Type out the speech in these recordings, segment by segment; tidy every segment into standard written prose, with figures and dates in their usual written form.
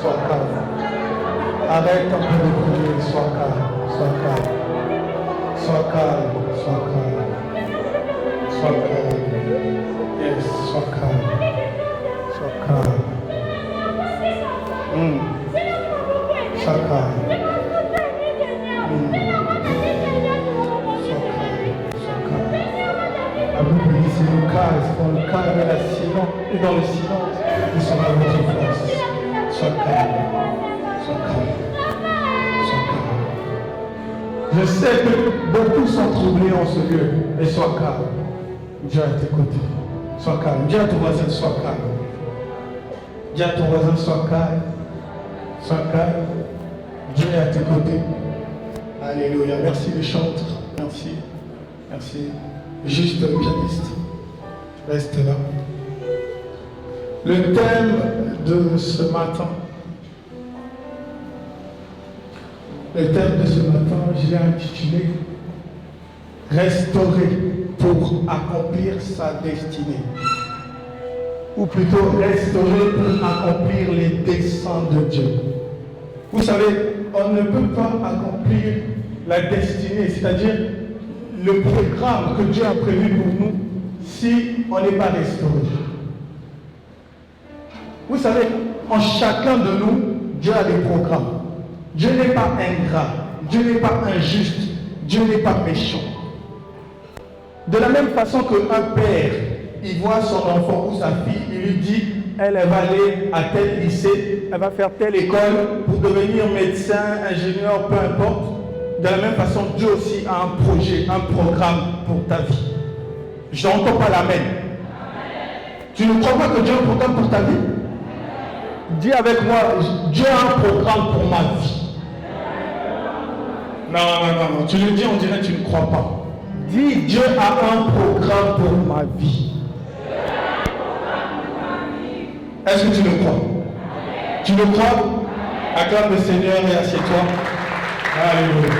sois calme. Arrête un peu de prier, sois calme, sois calme. Sois calme, sois calme. Sois calme. Yes, sois calme. Sois calme. Sois calme. La Bible dit c'est le calme, dans le calme et dans le silence, il sera votre force. Sois calme, sois calme, sois calme. Je sais que beaucoup sont troublés en ce lieu, mais sois calme. Dieu est à tes côtés. Sois calme. Dis à ton voisin, sois calme. Dis à ton voisin, sois calme. Sois calme. Dieu est à tes côtés. Alléluia. Merci les chantres. Merci. Merci. Juste le pianiste. Reste là. Le thème de ce matin. Le thème de ce matin, je l'ai intitulé Restaurer pour accomplir sa destinée. Ou plutôt restaurer pour accomplir les desseins de Dieu. Vous savez, on ne peut pas accomplir la destinée, c'est-à-dire le programme que Dieu a prévu pour nous, si on n'est pas restauré. Vous savez, en chacun de nous, Dieu a des programmes. Dieu n'est pas ingrat, Dieu n'est pas injuste, Dieu n'est pas méchant. De la même façon qu'un père, il voit son enfant ou sa fille, il lui dit, elle va aller à tel lycée, elle va faire telle école pour devenir médecin, ingénieur, peu importe. De la même façon, Dieu aussi a un projet, un programme pour ta vie. Je n'entends pas l'amen. Tu ne crois pas que Dieu a un programme pour ta vie? Dis avec moi, Dieu a un programme pour ma vie. Non, tu le dis, on dirait que tu ne crois pas. Dis, Dieu a un programme pour ma vie. Est-ce que tu le crois? Tu le crois? Acclame le Seigneur et assieds-toi. Alléluia.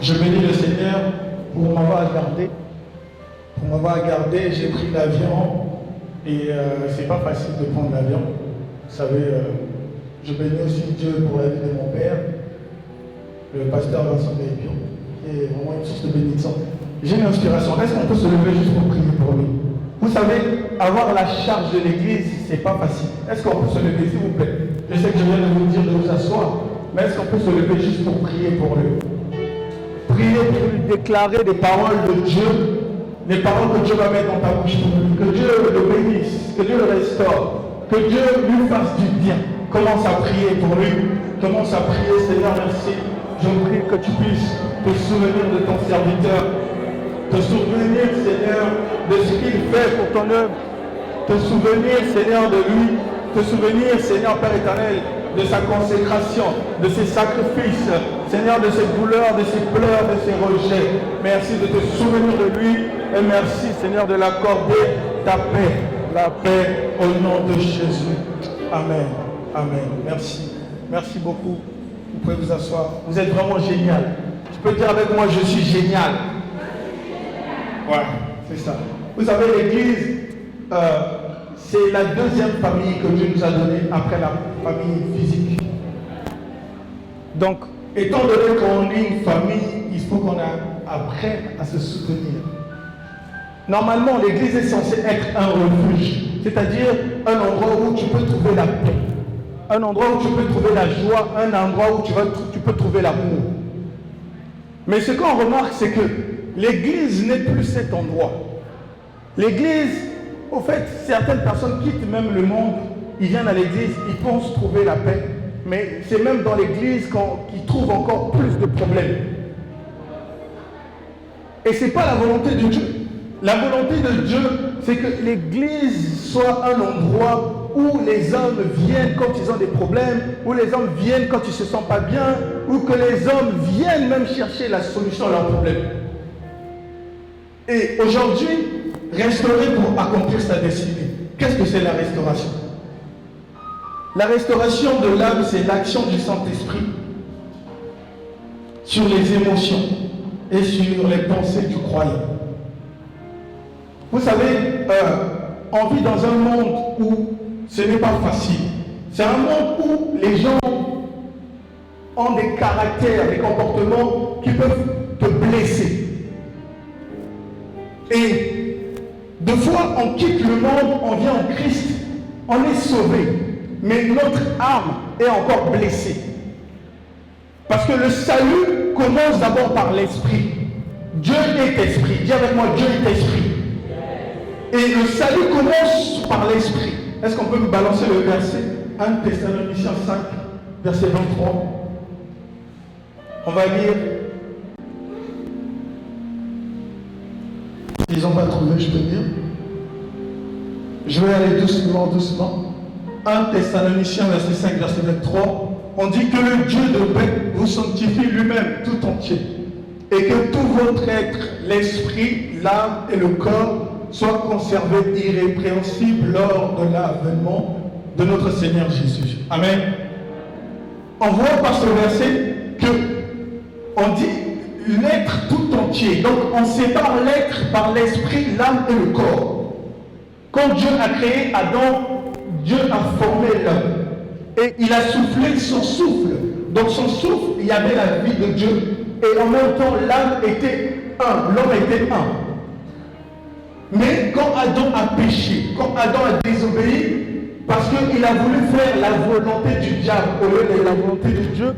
Je bénis le Seigneur pour m'avoir gardé. Pour m'avoir gardé, j'ai pris l'avion et c'est pas facile de prendre l'avion. Vous savez, je bénis aussi Dieu pour la vie de mon père, le pasteur Vincent Lépion, qui est vraiment une source de bénédiction. J'ai une inspiration. Est-ce qu'on peut se lever juste pour prier pour lui? Vous savez, avoir la charge de l'église, c'est pas facile. Est-ce qu'on peut se lever, s'il vous plaît? Je sais que je viens de vous dire de vous asseoir, mais est-ce qu'on peut se lever juste pour prier pour lui? Prier pour lui déclarer des paroles de Dieu, des paroles que Dieu va mettre dans ta bouche pour lui. Que Dieu le bénisse, que Dieu le restaure, que Dieu lui fasse du bien. Commence à prier pour lui. Commence à prier, Seigneur, merci. Je prie que tu puisses te souvenir de ton serviteur. Te souvenir, Seigneur, de ce qu'il fait pour ton œuvre. Te souvenir, Seigneur, de lui. Te souvenir, Seigneur, Père éternel, de sa consécration, de ses sacrifices, Seigneur, de ses douleurs, de ses pleurs, de ses rejets. Merci de te souvenir de lui et merci, Seigneur, de l'accorder ta paix, la paix au nom de Jésus. Amen. Amen. Merci. Merci beaucoup. Vous pouvez vous asseoir. Vous êtes vraiment génial. Tu peux dire avec moi, je suis génial. Ouais, c'est ça. Vous savez, l'Église, c'est la deuxième famille que Dieu nous a donnée après la famille physique. Donc, étant donné qu'on est une famille, il faut qu'on apprenne à se soutenir. Normalement, l'Église est censée être un refuge, c'est-à-dire un endroit où tu peux trouver la paix, un endroit où tu peux trouver la joie, un endroit où tu peux trouver l'amour. Mais ce qu'on remarque, c'est que l'Église n'est plus cet endroit. L'Église, au fait, certaines personnes quittent même le monde, ils viennent à l'Église, ils pensent trouver la paix, mais c'est même dans l'Église qu'ils trouvent encore plus de problèmes. Et ce n'est pas la volonté de Dieu. La volonté de Dieu, c'est que l'Église soit un endroit où les hommes viennent quand ils ont des problèmes, où les hommes viennent quand ils ne se sentent pas bien, où que les hommes viennent même chercher la solution à leurs problèmes. Et aujourd'hui, restaurer pour accomplir sa destinée. Qu'est-ce que c'est la restauration? La restauration de l'âme, c'est l'action du Saint-Esprit sur les émotions et sur les pensées du croyant. Vous savez, on vit dans un monde où ce n'est pas facile. C'est un monde où les gens ont des caractères, des comportements qui peuvent te blesser. Et deux fois, on quitte le monde, on vient en Christ, on est sauvé. Mais notre âme est encore blessée. Parce que le salut commence d'abord par l'esprit. Dieu est esprit. Dis avec moi, Dieu est esprit. Et le salut commence par l'esprit. Est-ce qu'on peut me balancer le verset 1 Thessaloniciens 5, verset 23? On va lire. Ils n'ont pas trouvé, je peux dire. Je vais aller doucement, doucement. 1 Thessaloniciens, verset 5, verset 23. On dit que le Dieu de paix vous sanctifie lui-même tout entier. Et que tout votre être, l'esprit, l'âme et le corps soient conservés irrépréhensibles lors de l'avènement de notre Seigneur Jésus. Amen. On voit par ce verset que on dit l'être tout entier. Donc on sépare l'être par l'esprit, l'âme et le corps. Quand Dieu a créé Adam, Dieu a formé l'homme. Et il a soufflé son souffle. Donc son souffle, il y avait la vie de Dieu. Et en même temps, l'âme était un, l'homme était un. Mais quand Adam a péché, quand Adam a désobéi, parce qu'il a voulu faire la volonté du diable au lieu de la volonté de Dieu,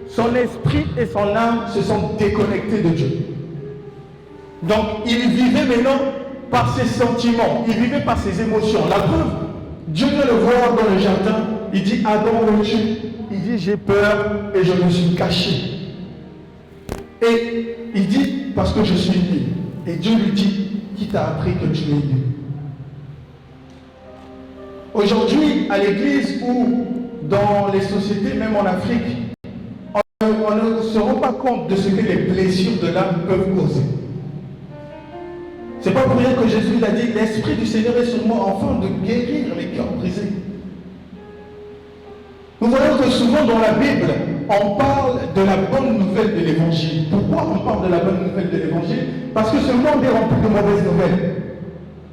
son esprit et son âme se sont déconnectés de Dieu. Donc il vivait maintenant par ses sentiments, il vivait par ses émotions. La preuve, Dieu vient le voir dans le jardin, il dit Adam, où es-tu? Il dit j'ai peur et je me suis caché. Et il dit parce que je suis nu. Et Dieu lui dit qui t'a appris que tu es nu? Aujourd'hui, à l'église ou dans les sociétés, même en Afrique, on ne se rend pas compte de ce que les blessures de l'âme peuvent causer. C'est pas pour rien que Jésus l'a dit, l'Esprit du Seigneur est sur moi afin de guérir les cœurs brisés. Nous voyons que souvent dans la Bible, on parle de la bonne nouvelle de l'Évangile. Pourquoi on parle de la bonne nouvelle de l'Évangile? Parce que ce monde est rempli de mauvaises nouvelles.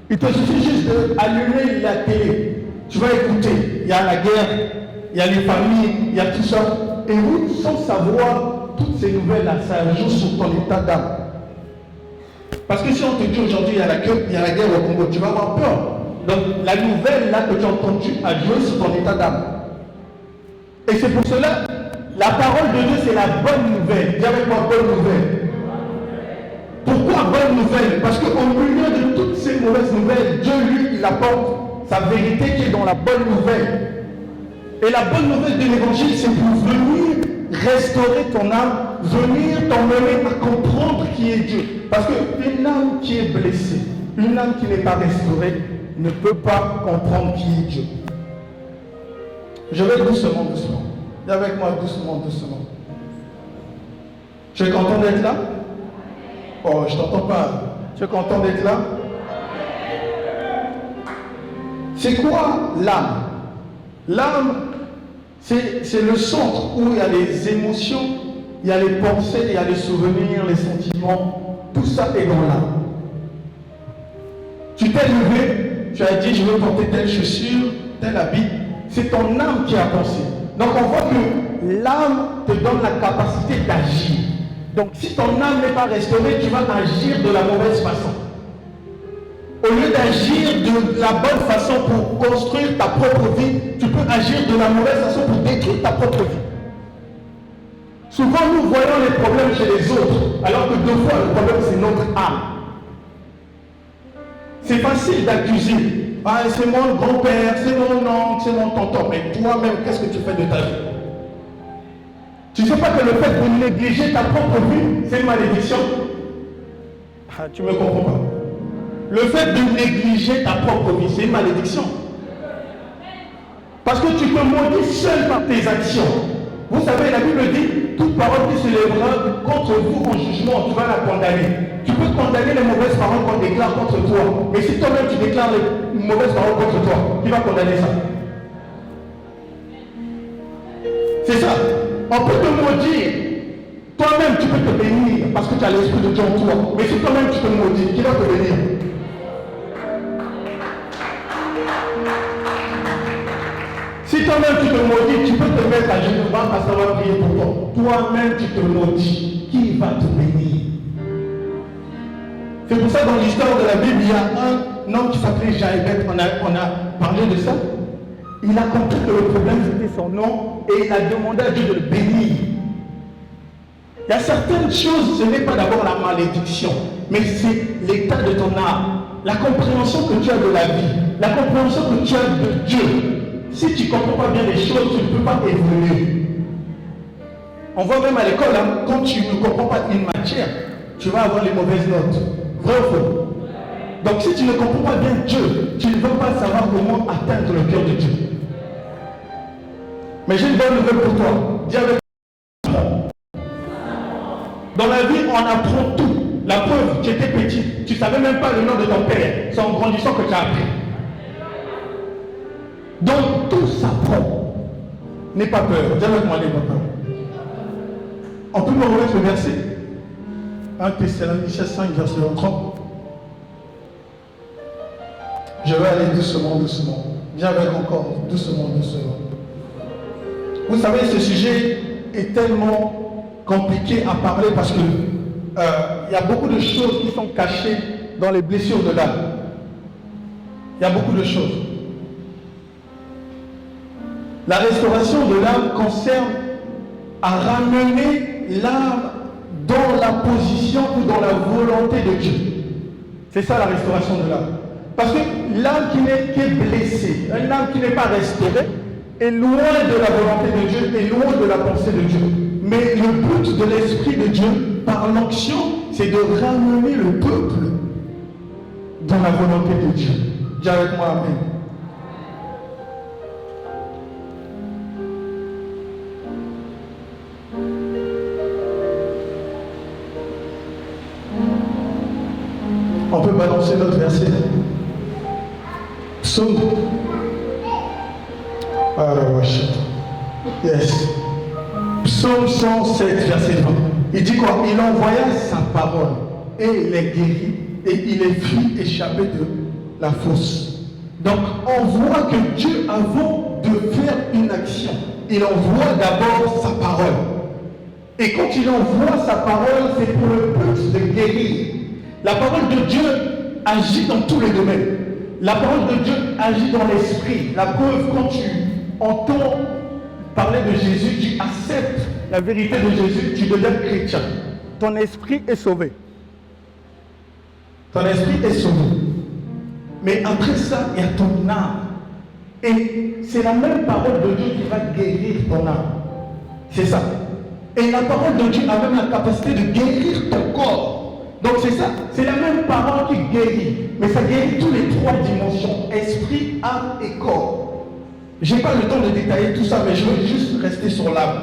Il te suffit juste d'allumer la télé. Tu vas écouter, il y a la guerre, il y a les familles, il y a tout ça. Et oui, sans savoir, toutes ces nouvelles-là, ça joue sur ton état d'âme. Parce que si on te dit aujourd'hui, il y a la guerre au Congo, tu vas avoir peur. Donc la nouvelle là que tu as entendue a joué sur ton état d'âme. Et c'est pour cela, la parole de Dieu, c'est la bonne nouvelle. Dis avec moi, bonne nouvelle. Pourquoi bonne nouvelle? Parce qu'au milieu de toutes ces mauvaises nouvelles, Dieu, lui, il apporte sa vérité qui est dans la bonne nouvelle. Et la bonne nouvelle de l'évangile, c'est pour venir restaurer ton âme, venir t'emmener à comprendre qui est Dieu. Parce qu'une âme qui est blessée, une âme qui n'est pas restaurée, ne peut pas comprendre qui est Dieu. Je vais doucement, doucement. Viens avec moi, doucement, doucement. Tu es content d'être là? Oh, je t'entends pas. Tu es content d'être là? C'est quoi l'âme? L'âme, c'est le centre où il y a les émotions, il y a les pensées, il y a les souvenirs, les sentiments. Tout ça est dans l'âme. Tu t'es levé, tu as dit je veux porter telle chaussure, tel habit. C'est ton âme qui a pensé. Donc on voit que l'âme te donne la capacité d'agir. Donc si ton âme n'est pas restaurée, tu vas agir de la mauvaise façon. Au lieu d'agir de la bonne façon pour construire ta propre vie, tu peux agir de la mauvaise façon pour détruire ta propre vie. Souvent nous voyons les problèmes chez les autres, alors que deux fois le problème c'est notre âme. C'est facile d'accuser. Ah, c'est mon grand-père, c'est mon oncle, c'est mon tonton. Mais toi-même, qu'est-ce que tu fais de ta vie? Tu ne sais pas que le fait de négliger ta propre vie, c'est une malédiction? Ah, tu ne me comprends pas. Le fait de négliger ta propre vie, c'est une malédiction. Parce que tu te maudis seul par tes actions. Vous savez, la Bible dit, toute parole qui s'élèvera contre vous en jugement, tu vas la condamner. Tu peux condamner les mauvaises paroles qu'on déclare contre toi. Mais si toi-même tu déclares les mauvaises paroles contre toi, qui va condamner ça? C'est ça. On peut te maudire. Toi-même tu peux te bénir parce que tu as l'Esprit de Dieu en toi. Mais si toi-même tu te maudis, qui va te bénir? toi-même tu te maudis, tu peux te mettre à genoux, parce qu'on va prier pour toi. Toi-même tu te maudis. Qui va te bénir? C'est pour ça dans l'histoire de la Bible, il y a un homme qui s'appelait Jaïbeth, on a parlé de ça. Il a compris que le problème c'était son nom et il a demandé à Dieu de le bénir. Il y a certaines choses, ce n'est pas d'abord la malédiction, mais c'est l'état de ton âme, la compréhension que tu as de la vie, la compréhension que tu as de Dieu. Si tu ne comprends pas bien les choses, tu ne peux pas évoluer. On voit même à l'école, hein, quand tu ne comprends pas une matière, tu vas avoir les mauvaises notes. Vrai ou faux? Donc si tu ne comprends pas bien Dieu, tu ne vas pas savoir comment atteindre le cœur de Dieu. Mais j'ai une bonne nouvelle pour toi. Dis avec moi. Dans la vie, on apprend tout. La preuve, tu étais petit, tu ne savais même pas le nom de ton père. C'est en grandissant que tu as appris. Donc tout s'apprend. N'aie pas peur. Dis avec moi, n'aie pas peur. On peut me remettre le verset 1 Thessaloniciens 5, verset 30. Je vais aller doucement, doucement. Viens avec encore, doucement, doucement. Vous savez, ce sujet est tellement compliqué à parler parce que il y a beaucoup de choses qui sont cachées dans les blessures de l'âme. Il y a beaucoup de choses. La restauration de l'âme concerne à ramener l'âme dans la position ou dans la volonté de Dieu. C'est ça la restauration de l'âme. Parce que l'âme qui est blessée, une âme qui n'est pas restaurée, est loin de la volonté de Dieu, est loin de la pensée de Dieu. Mais le but de l'Esprit de Dieu, par l'onction, c'est de ramener le peuple dans la volonté de Dieu. Dis avec moi, amen. On peut balancer notre verset. Psaume. Yes. Psaume 107, verset 20. Il dit quoi? Il envoya sa parole et il est guéri et il est fui échappé de la fosse. Donc on voit que Dieu, avant de faire une action, il envoie d'abord sa parole. Et quand il envoie sa parole, c'est pour le but de guérir. La parole de Dieu agit dans tous les domaines. La parole de Dieu agit dans l'esprit. La preuve, quand tu entends parler de Jésus, tu acceptes la vérité de Jésus, tu deviens chrétien. Ton esprit est sauvé. Ton esprit est sauvé. Mais après ça, il y a ton âme. Et c'est la même parole de Dieu qui va guérir ton âme. C'est ça. Et la parole de Dieu a même la capacité de guérir ton corps. Donc c'est ça, c'est la même parole qui guérit, mais ça guérit tous les trois dimensions, esprit, âme et corps. Je n'ai pas le temps de détailler tout ça, mais je veux juste rester sur l'âme.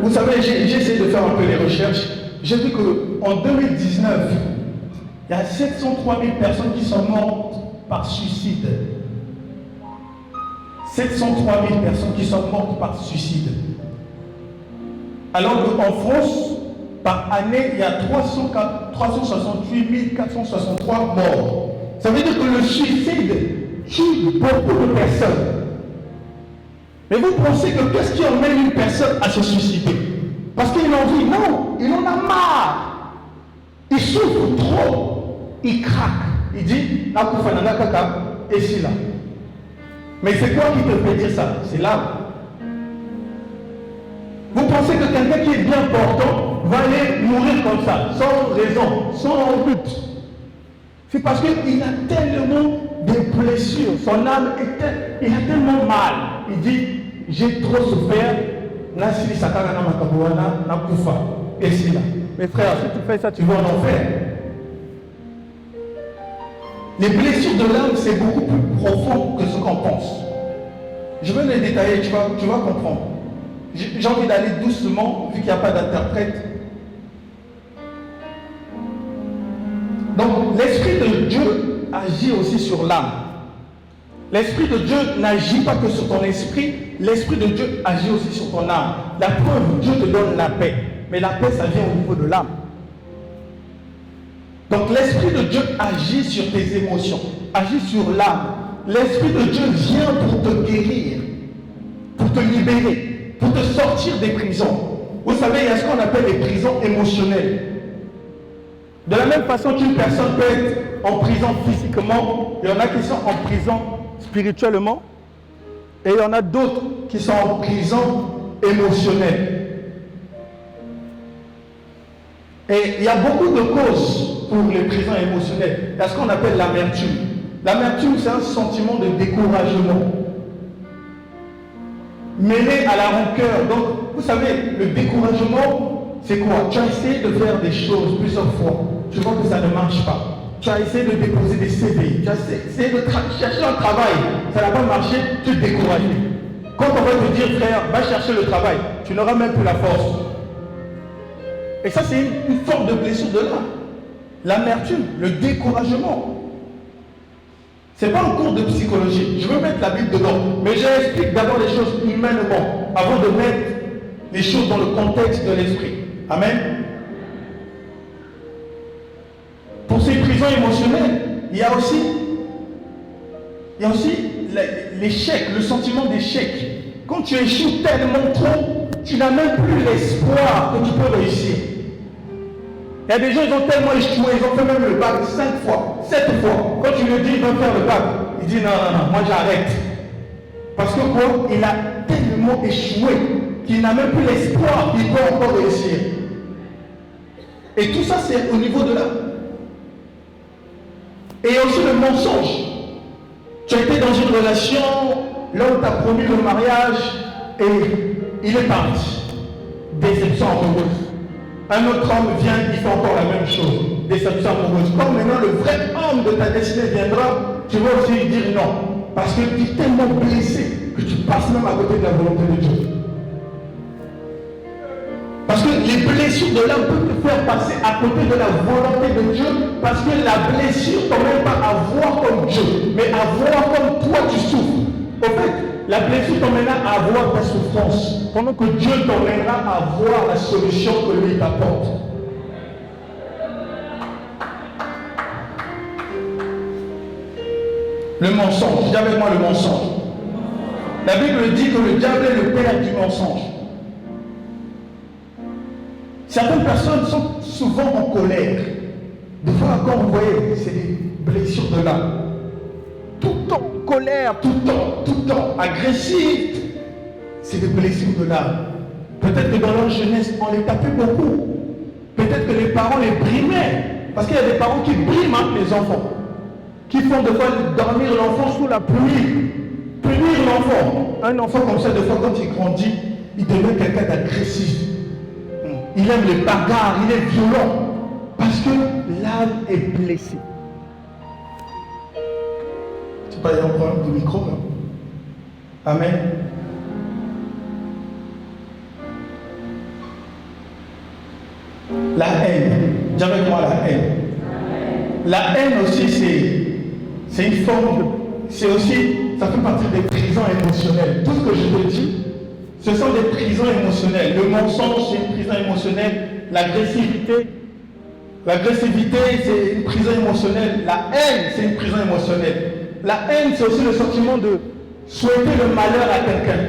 Vous savez, j'ai essayé de faire un peu les recherches. J'ai vu qu'en 2019, il y a 703 000 personnes qui sont mortes par suicide. 703 000 personnes qui sont mortes par suicide. Alors qu'en France, par année, il y a 368 463 morts. Ça veut dire que le suicide tue beaucoup de personnes. Mais vous pensez que qu'est-ce qui emmène une personne à se suicider? Parce qu'il en vit? Non, il en a marre. Il souffre trop. Il craque. Il dit, et c'est là. Mais c'est quoi qui te fait dire ça? C'est l'âme. Vous pensez que quelqu'un qui est bien portant va aller mourir comme ça, sans raison, sans but? C'est parce qu'il a tellement de blessures, son âme il a tellement mal. Il dit, j'ai trop souffert, et c'est là. Mes frères, si tu fais ça, tu vas en enfer. Les blessures de l'âme, c'est beaucoup plus profond que ce qu'on pense. Je vais les détailler, tu vas comprendre. J'ai envie d'aller doucement, vu qu'il n'y a pas d'interprète. Donc, l'Esprit de Dieu agit aussi sur l'âme. L'Esprit de Dieu n'agit pas que sur ton esprit, l'Esprit de Dieu agit aussi sur ton âme. La preuve, Dieu te donne la paix. Mais la paix, ça vient au niveau de l'âme. Donc l'Esprit de Dieu agit sur tes émotions, agit sur l'âme. L'Esprit de Dieu vient pour te guérir, pour te libérer, pour te sortir des prisons. Vous savez, il y a ce qu'on appelle les prisons émotionnelles. De la même façon qu'une personne peut être en prison physiquement, il y en a qui sont en prison spirituellement, et il y en a d'autres qui sont en prison émotionnelle. Et il y a beaucoup de causes pour les prisons émotionnelles. Il y a ce qu'on appelle l'amertume. L'amertume, c'est un sentiment de découragement mêlé à la rancœur. Donc, vous savez, le découragement, c'est quoi? Tu as essayé de faire des choses plusieurs fois. Tu vois que ça ne marche pas. Tu as essayé de déposer des CV. Tu as essayé de chercher un travail. Ça n'a pas marché, tu es découragé. Quand on va te dire, frère, va chercher le travail, tu n'auras même plus la force. Et ça, c'est une forme de blessure de l'âme. L'amertume, le découragement. Ce n'est pas un cours de psychologie. Je veux mettre la Bible dedans. Mais j'explique d'abord les choses humainement avant de mettre les choses dans le contexte de l'esprit. Amen. Pour ces prisons émotionnelles, il y a aussi l'échec, le sentiment d'échec. Quand tu échoues tellement trop, tu n'as même plus l'espoir que tu peux réussir. Il y a des gens, ils ont tellement échoué, ils ont fait même le bac 5 fois, 7 fois. Quand tu lui dis, il va faire le bac, il dit non, moi j'arrête. Parce que quoi? Il a tellement échoué qu'il n'a même plus l'espoir qu'il peut encore réussir. Et tout ça, c'est au niveau de l'âme. Et aussi le mensonge. Tu as été dans une relation, l'homme t'a promis le mariage et il est parti. Déception amoureuse. Un autre homme vient, il fait encore la même chose. Déception amoureuse. Quand maintenant le vrai homme de ta destinée viendra, tu vas aussi lui dire non. Parce que tu es tellement blessé que tu passes même à côté de la volonté de Dieu. Parce que les blessures de l'âme peuvent te faire passer à côté de la volonté de Dieu, parce que la blessure ne t'emmène pas à voir comme Dieu, mais à voir comme toi tu souffres. Au fait, la blessure t'emmènera à voir ta souffrance, pendant que Dieu t'emmènera à voir la solution que lui t'apporte. Le mensonge, dis avec moi le mensonge. La Bible dit que le diable est le père du mensonge. Certaines personnes sont souvent en colère. Des fois, quand vous voyez, c'est des blessures de l'âme. Tout le temps, colère, tout le temps, agressif. C'est des blessures de l'âme. Peut-être que dans leur jeunesse, on les tapait beaucoup. Peut-être que les parents les brimaient. Parce qu'il y a des parents qui briment les enfants. Qui font des fois dormir l'enfant sous la pluie. Punir l'enfant. Un enfant comme ça, des fois, quand il grandit, il devient quelqu'un d'agressif. Il aime les bagarres, il est violent. Parce que l'âme est blessée. Tu sais pas, il y a un problème de micro là. Amen. La haine. Dis avec moi la haine. La haine aussi, c'est une forme de... C'est aussi, ça fait partie des prisons émotionnelles. Tout ce que je te dis, ce sont des prisons émotionnelles. Le mensonge, c'est une prison émotionnelle. L'agressivité, c'est une prison émotionnelle. La haine, c'est une prison émotionnelle. La haine, c'est aussi le sentiment de souhaiter le malheur à quelqu'un.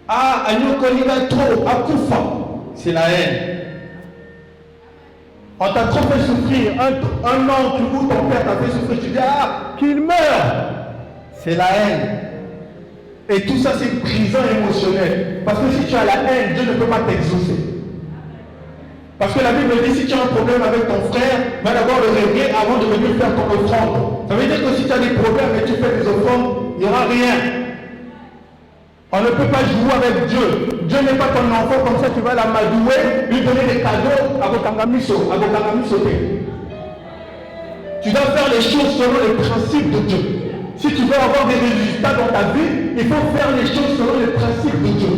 Ah, Agno trop, Akoufa, c'est la haine. On t'a trop fait souffrir. Un oncle ou ton père t'a fait souffrir. Tu dis, ah, qu'il meure. C'est la haine. Et tout ça, c'est une prison émotionnelle. Parce que si tu as la haine, Dieu ne peut pas t'exaucer. Parce que la Bible dit, si tu as un problème avec ton frère, va d'abord le régler avant de venir faire ton offrande. Ça veut dire que si tu as des problèmes et tu fais des offrandes, il n'y aura rien. On ne peut pas jouer avec Dieu. Dieu n'est pas ton enfant comme ça, tu vas l'amadouer, lui donner des cadeaux à Gokangamiso, à Gokangamisoté. Tu dois faire les choses selon les principes de Dieu. Si tu veux avoir des résultats dans ta vie, il faut faire les choses selon les principes de Dieu.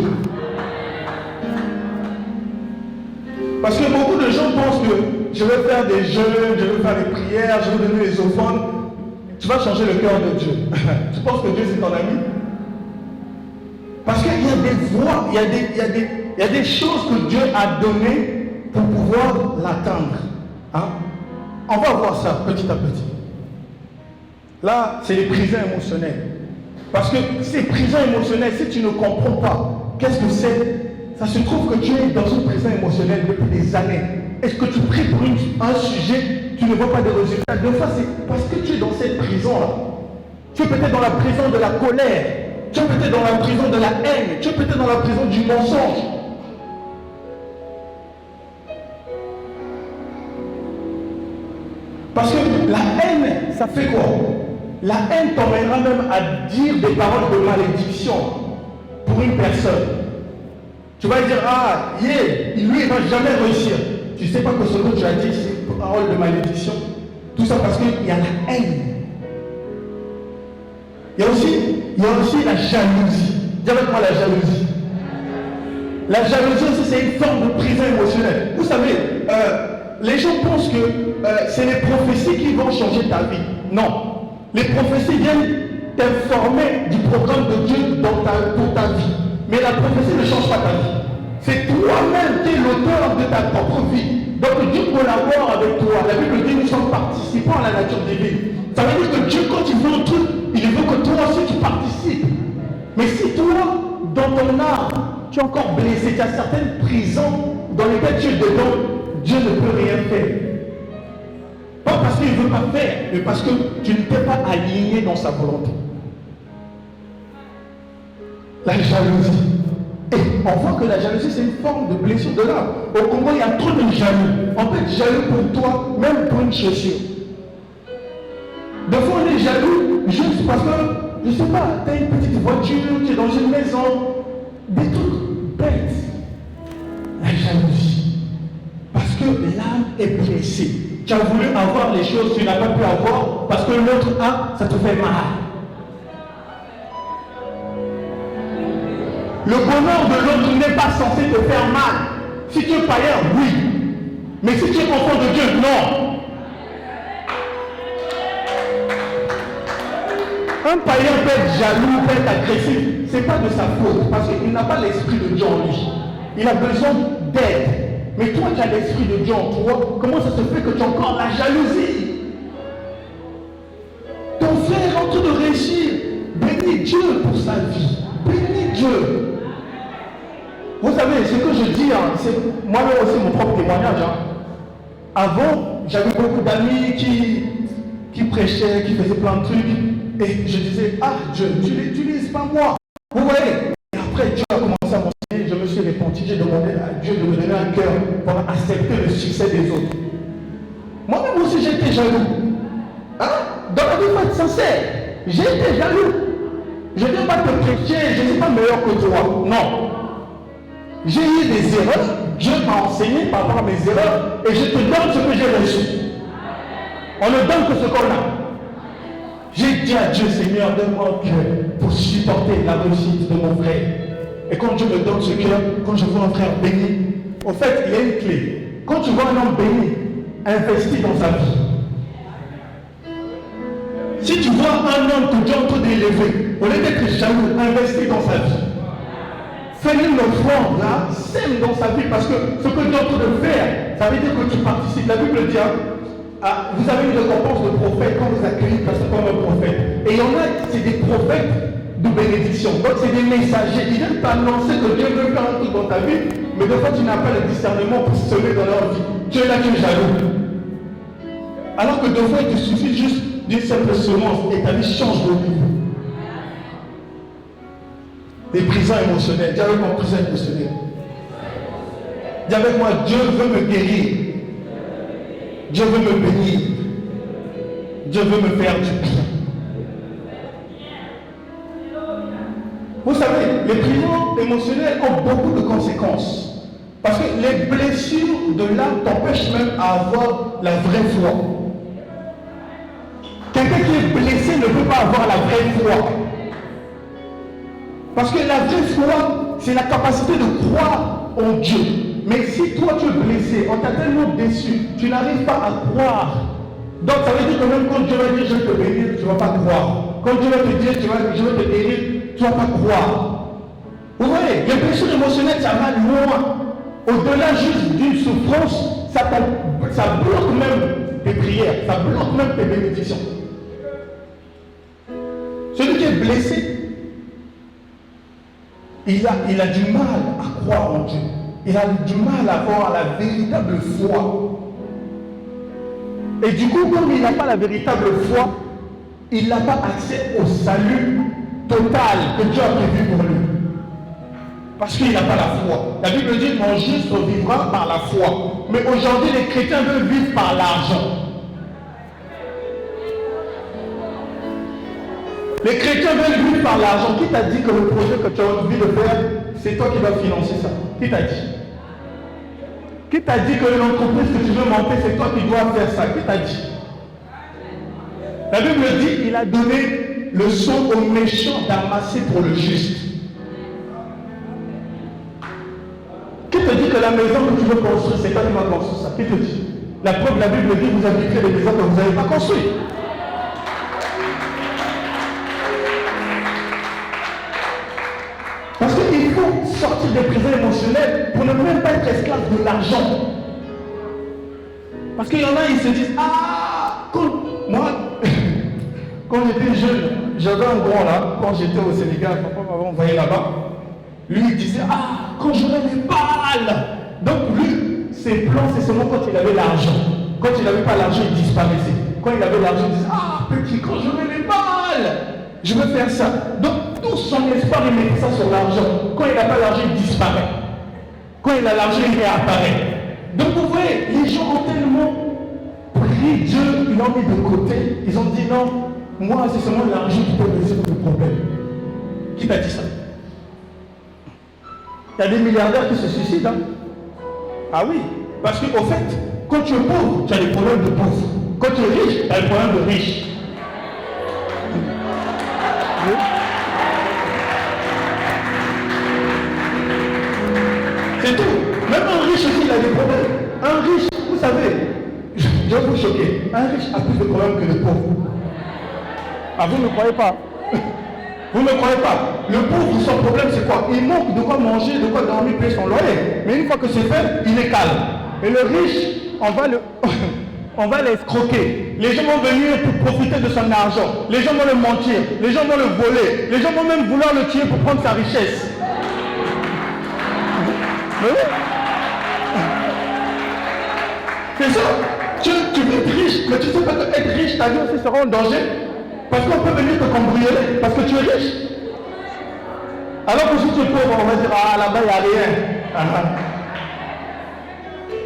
Parce que beaucoup de gens pensent que je vais faire des jeûnes, je vais faire des prières, je vais donner les offrandes. Tu vas changer le cœur de Dieu. Tu penses que Dieu c'est ton ami? Parce qu'il y a des voies, il y a des choses que Dieu a données pour pouvoir l'atteindre. Hein? On va voir ça petit à petit. Là, c'est les prisons émotionnelles. Parce que ces prisons émotionnelles, si tu ne comprends pas, qu'est-ce que c'est? Ça se trouve que tu es dans une prison émotionnelle depuis des années. Est-ce que tu pries pour un sujet, tu ne vois pas de résultats? Des fois, c'est parce que tu es dans cette prison-là. Tu es peut-être dans la prison de la colère. Tu es peut-être dans la prison de la haine. Tu es peut-être dans la prison du mensonge. Parce que la haine, ça fait quoi? La haine t'emmènera même à dire des paroles de malédiction pour une personne. Tu vas dire, ah, lui, il ne va jamais réussir. Tu ne sais pas que ce que tu as dit, c'est une parole de malédiction. Tout ça parce qu'il y a la haine. Il y a aussi la jalousie. Dis avec moi la jalousie. La jalousie aussi, c'est une forme de prison émotionnelle. Vous savez, les gens pensent que c'est les prophéties qui vont changer ta vie. Non. Les prophéties viennent t'informer du programme de Dieu pour ta vie. Mais la prophétie ne change pas ta vie. C'est toi-même qui es l'auteur de ta propre vie. Donc Dieu collabore avec toi. La Bible dit que nous sommes participants à la nature divine. Ça veut dire que Dieu, quand il veut un truc, il veut que toi aussi tu participes. Mais si toi, dans ton âme, tu es encore blessé, tu as certaines prisons dans lesquelles tu es dedans, Dieu ne peut rien faire. Pas parce qu'il ne veut pas faire, mais parce que tu ne t'es pas aligné dans sa volonté. La jalousie. Et on voit que la jalousie, c'est une forme de blessure de l'âme. Au Congo, il y a trop de jaloux. On peut être jaloux pour toi, même pour une chaussure. Des fois, on est jaloux juste parce que, je ne sais pas, tu as une petite voiture, tu es dans une maison, des trucs bêtes. La jalousie. Parce que l'âme est blessée. Tu as voulu avoir les choses, tu n'as pas pu avoir parce que l'autre a, ça te fait mal. Le bonheur de l'autre n'est pas censé te faire mal. Si tu es païen, oui. Mais si tu es enfant de Dieu, non. Un païen peut être jaloux, peut être agressif. Ce n'est pas de sa faute, parce qu'il n'a pas l'esprit de Dieu en lui. Il a besoin d'aide. Mais toi, tu as l'esprit de Dieu en toi. Comment ça se fait que tu as encore la jalousie? Ton frère est en train de réussir. Bénis Dieu pour sa vie. Bénis Dieu. Vous savez, ce que je dis, c'est moi-même aussi mon propre témoignage. Avant, j'avais beaucoup d'amis qui prêchaient, qui faisaient plein de trucs. Et je disais, ah Dieu, tu l'utilises pas moi. Vous voyez? Et après, Dieu a commencé à m'enseigner, je me suis repenti, j'ai demandé à Dieu de me donner un cœur pour accepter le succès des autres. Moi-même aussi, j'ai été jaloux. Dans la vie, il faut être sincère. J'ai été jaloux. Je ne viens pas te prêcher, je ne suis pas meilleur que toi. Non. J'ai eu des erreurs, Dieu m'a enseigné par rapport à mes erreurs, et je te donne ce que j'ai reçu. On ne donne que ce qu'on a. J'ai dit à Dieu, Seigneur, donne-moi un cœur pour supporter la réussite de mon frère. Et quand Dieu me donne ce cœur, quand je vois un frère béni, en fait, il y a une clé. Quand tu vois un homme béni, investis dans sa vie. Si tu vois un homme que Dieu est en train d'élever, au lieu d'être jaloux, investis dans sa vie. Fais-lui une offrande, là, sème dans sa vie, parce que ce que Dieu est en train de faire, ça veut dire que tu participes. La Bible dit, vous avez une récompense de prophète quand vous accueillez personne comme un prophète. Et il y en a, c'est des prophètes de bénédiction. Donc c'est des messagers. Ils viennent t'annoncer que Dieu veut faire un truc dans ta vie, mais des fois tu n'as pas le discernement pour semer dans leur vie. Tu es là, tu es jaloux. Alors que des fois, il te suffit juste d'une simple semence et ta vie change de vie. Des prisons émotionnelles. Dis avec moi, prison émotionnelle. Dis avec moi, Dieu veut me guérir. Dieu veut me bénir. Dieu veut me faire du bien. Vous savez, les prisons émotionnelles ont beaucoup de conséquences. Parce que les blessures de l'âme t'empêchent même à avoir la vraie foi. Quelqu'un qui est blessé ne peut pas avoir la vraie foi. Parce que la vraie foi, c'est la capacité de croire en Dieu. Mais si toi tu es blessé, on t'a tellement déçu, tu n'arrives pas à croire. Donc ça veut dire que même quand Dieu va dire je vais te bénir, tu ne vas pas croire. Quand Dieu va te dire je vais te guérir, tu ne vas pas croire. Vous voyez, les blessures émotionnelles, ça va loin. Au-delà juste d'une souffrance, ça bloque même tes prières, ça bloque même tes bénédictions. Celui qui est blessé, il a du mal à croire en Dieu. Il a du mal à avoir la véritable foi. Et du coup, comme il n'a pas la véritable foi, il n'a pas accès au salut total que Dieu a prévu pour lui. Parce qu'il n'a pas la foi. La Bible dit mon juste vivra par la foi. Mais aujourd'hui, les chrétiens veulent vivre par l'argent. Les chrétiens veulent vivre par l'argent. Qui t'a dit que le projet que tu as envie de faire, c'est toi qui vas financer ça? Qui t'a dit? Qui t'a dit que l'entreprise que tu veux monter, c'est toi qui dois faire ça? Qui t'a dit? La Bible dit il a donné le son aux méchants d'amasser pour le juste. Qui te dit que la maison que tu veux construire, c'est toi qui vas construire ça? Qui te dit? La preuve, la Bible dit que vous habiterez des maisons que vous n'avez pas construites. Parce qu'il faut sortir des prisons émotionnelles pour ne même pas être esclave de l'argent. Parce qu'il y en a, ils se disent, ah, moi, quand j'étais jeune, j'avais un grand là, quand j'étais au Sénégal, papa m'avait envoyé là-bas. Lui, il disait, ah, quand j'aurai des balles. Donc lui, ses plans, c'est seulement quand il avait l'argent. Quand il n'avait pas l'argent, il disparaissait. Quand il avait l'argent, il disait, ah, petit, quand j'aurai les balles, je veux faire ça. Donc tout son espoir, il met ça sur l'argent. Quand il n'a pas l'argent, il disparaît. Quand il a l'argent, il réapparaît. Donc vous voyez, les gens ont tellement pris Dieu, ils l'ont mis de côté. Ils ont dit non, moi c'est seulement l'argent qui peut résoudre le problème. Qui t'a dit ça? Il y a des milliardaires qui se suicident. Hein? Ah oui, parce qu'au fait, quand tu es pauvre, tu as des problèmes de pauvre. Quand tu es riche, tu as des problèmes de riche. Oui. C'est tout. Même un riche aussi, il a des problèmes. Un riche, vous savez, je vais vous choquer. Un riche a plus de problèmes que le pauvre. Ah, vous ne croyez pas? Vous ne croyez pas? Le pauvre, son problème, c'est quoi? Il manque de quoi manger, de quoi dormir, payer son loyer. Mais une fois que c'est fait, il est calme. Et le riche, on va l'escroquer. Les gens vont venir pour profiter de son argent. Les gens vont le mentir. Les gens vont le voler. Les gens vont même vouloir le tuer pour prendre sa richesse. Mais oui. C'est ça. Tu veux être riche, mais tu sais pas qu'être riche, ta vie aussi sera en danger. Parce qu'on peut venir te cambrioler, parce que tu es riche. Alors que si tu es pauvre, on va dire, ah là-bas, il n'y a rien.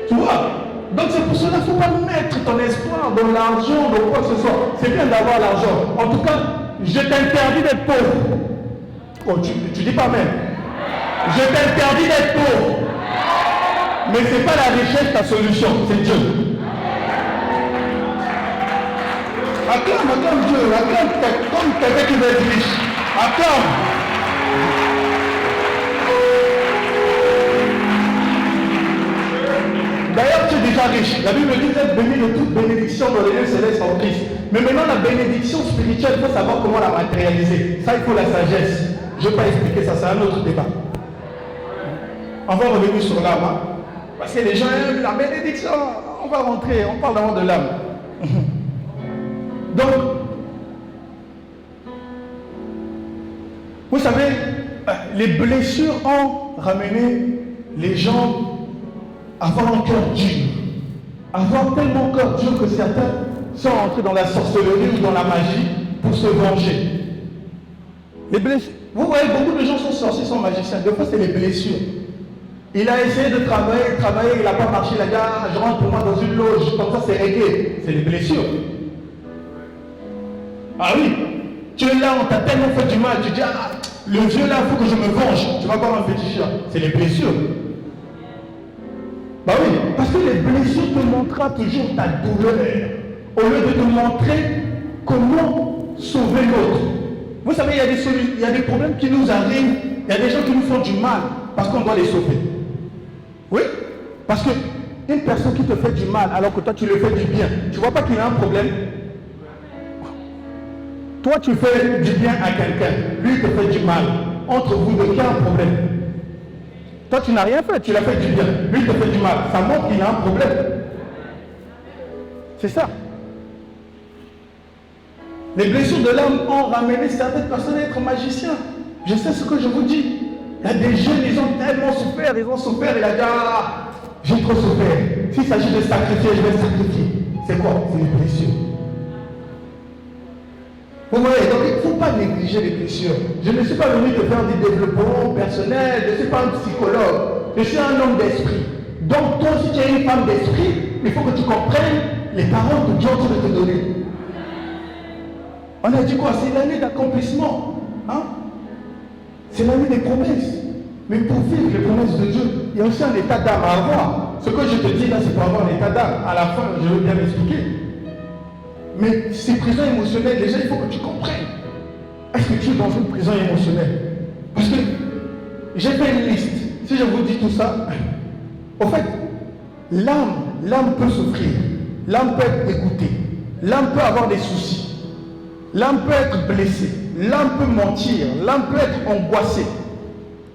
Tu vois? Donc c'est pour cela qu'il ne faut pas mettre ton espoir dans l'argent, dans quoi que ce soit. C'est bien d'avoir l'argent. En tout cas, je t'interdis d'être pauvre. Oh, tu dis pas même. Je t'interdis d'être pauvre. Mais ce n'est pas la richesse ta solution, c'est Dieu. Acclame Dieu, acclame comme quelqu'un qui veut être riche. Acclame. D'ailleurs, tu es déjà riche. La Bible dit d'être béni de toute bénédiction dans les lieux célestes en Christ. Mais maintenant, la bénédiction spirituelle, il faut savoir comment la matérialiser. Ça, il faut la sagesse. Je ne vais pas expliquer ça, c'est un autre débat. On va revenir sur l'âme. Hein? Parce que les gens aiment la bénédiction. On va rentrer, on parle d'abord de l'âme. Donc, vous savez, les blessures ont ramené les gens à avoir un cœur dur. Avoir tellement cœur dur que certains sont entrés dans la sorcellerie ou dans la magie pour se venger. Les blessures. Vous voyez, beaucoup de gens sont sorciers, sont magiciens. Des fois, c'est les blessures. Il a essayé de travailler, il n'a pas marché. Il a dit, ah, je rentre pour moi dans une loge, comme ça c'est réglé. C'est les blessures. Ah oui, tu es là, on t'a tellement fait du mal, tu dis, ah, le vieux là, il faut que je me venge. Tu vas voir un petit chien. C'est les blessures. Bah oui, parce que les blessures te montreront toujours ta douleur, au lieu de te montrer comment sauver l'autre. Vous savez, il y a des problèmes qui nous arrivent, il y a des gens qui nous font du mal, parce qu'on doit les sauver. Oui, parce qu'une personne qui te fait du mal, alors que toi tu lui fais du bien, tu ne vois pas qu'il y a un problème? Toi tu fais du bien à quelqu'un, lui il te fait du mal. Entre vous deux, il y a un problème. Toi tu n'as rien fait, tu l'as fait du bien. Lui il te fait du mal. Ça montre qu'il y a un problème. C'est ça. Les blessures de l'âme ont ramené certaines personnes à être magiciens. Je sais ce que je vous dis. Il y a des jeunes, ils ont tellement souffert, il a dit, ah, j'ai trop souffert. S'il s'agit de sacrifier, je vais sacrifier. C'est quoi? C'est les blessures. Vous voyez, donc il ne faut pas négliger les blessures. Je ne suis pas venu te faire du développement personnel, je ne suis pas un psychologue, je suis un homme d'esprit. Donc toi, si tu es une femme d'esprit, il faut que tu comprennes les paroles que Dieu veut te donner. On a dit quoi? C'est l'année d'accomplissement. Hein? C'est l'année des promesses. Mais pour vivre les promesses de Dieu, il y a aussi un état d'âme à avoir. Ce que je te dis là, c'est pour avoir un état d'âme. À la fin, je vais bien l'expliquer. Mais ces prisons émotionnelles, déjà, il faut que tu comprennes. Est-ce que tu es dans une prison émotionnelle? Parce que j'ai fait une liste. Si je vous dis tout ça, en fait, l'âme peut souffrir. L'âme peut être dégoûtée. L'âme peut avoir des soucis. L'âme peut être blessée. L'âme peut mentir. L'âme peut être angoissée.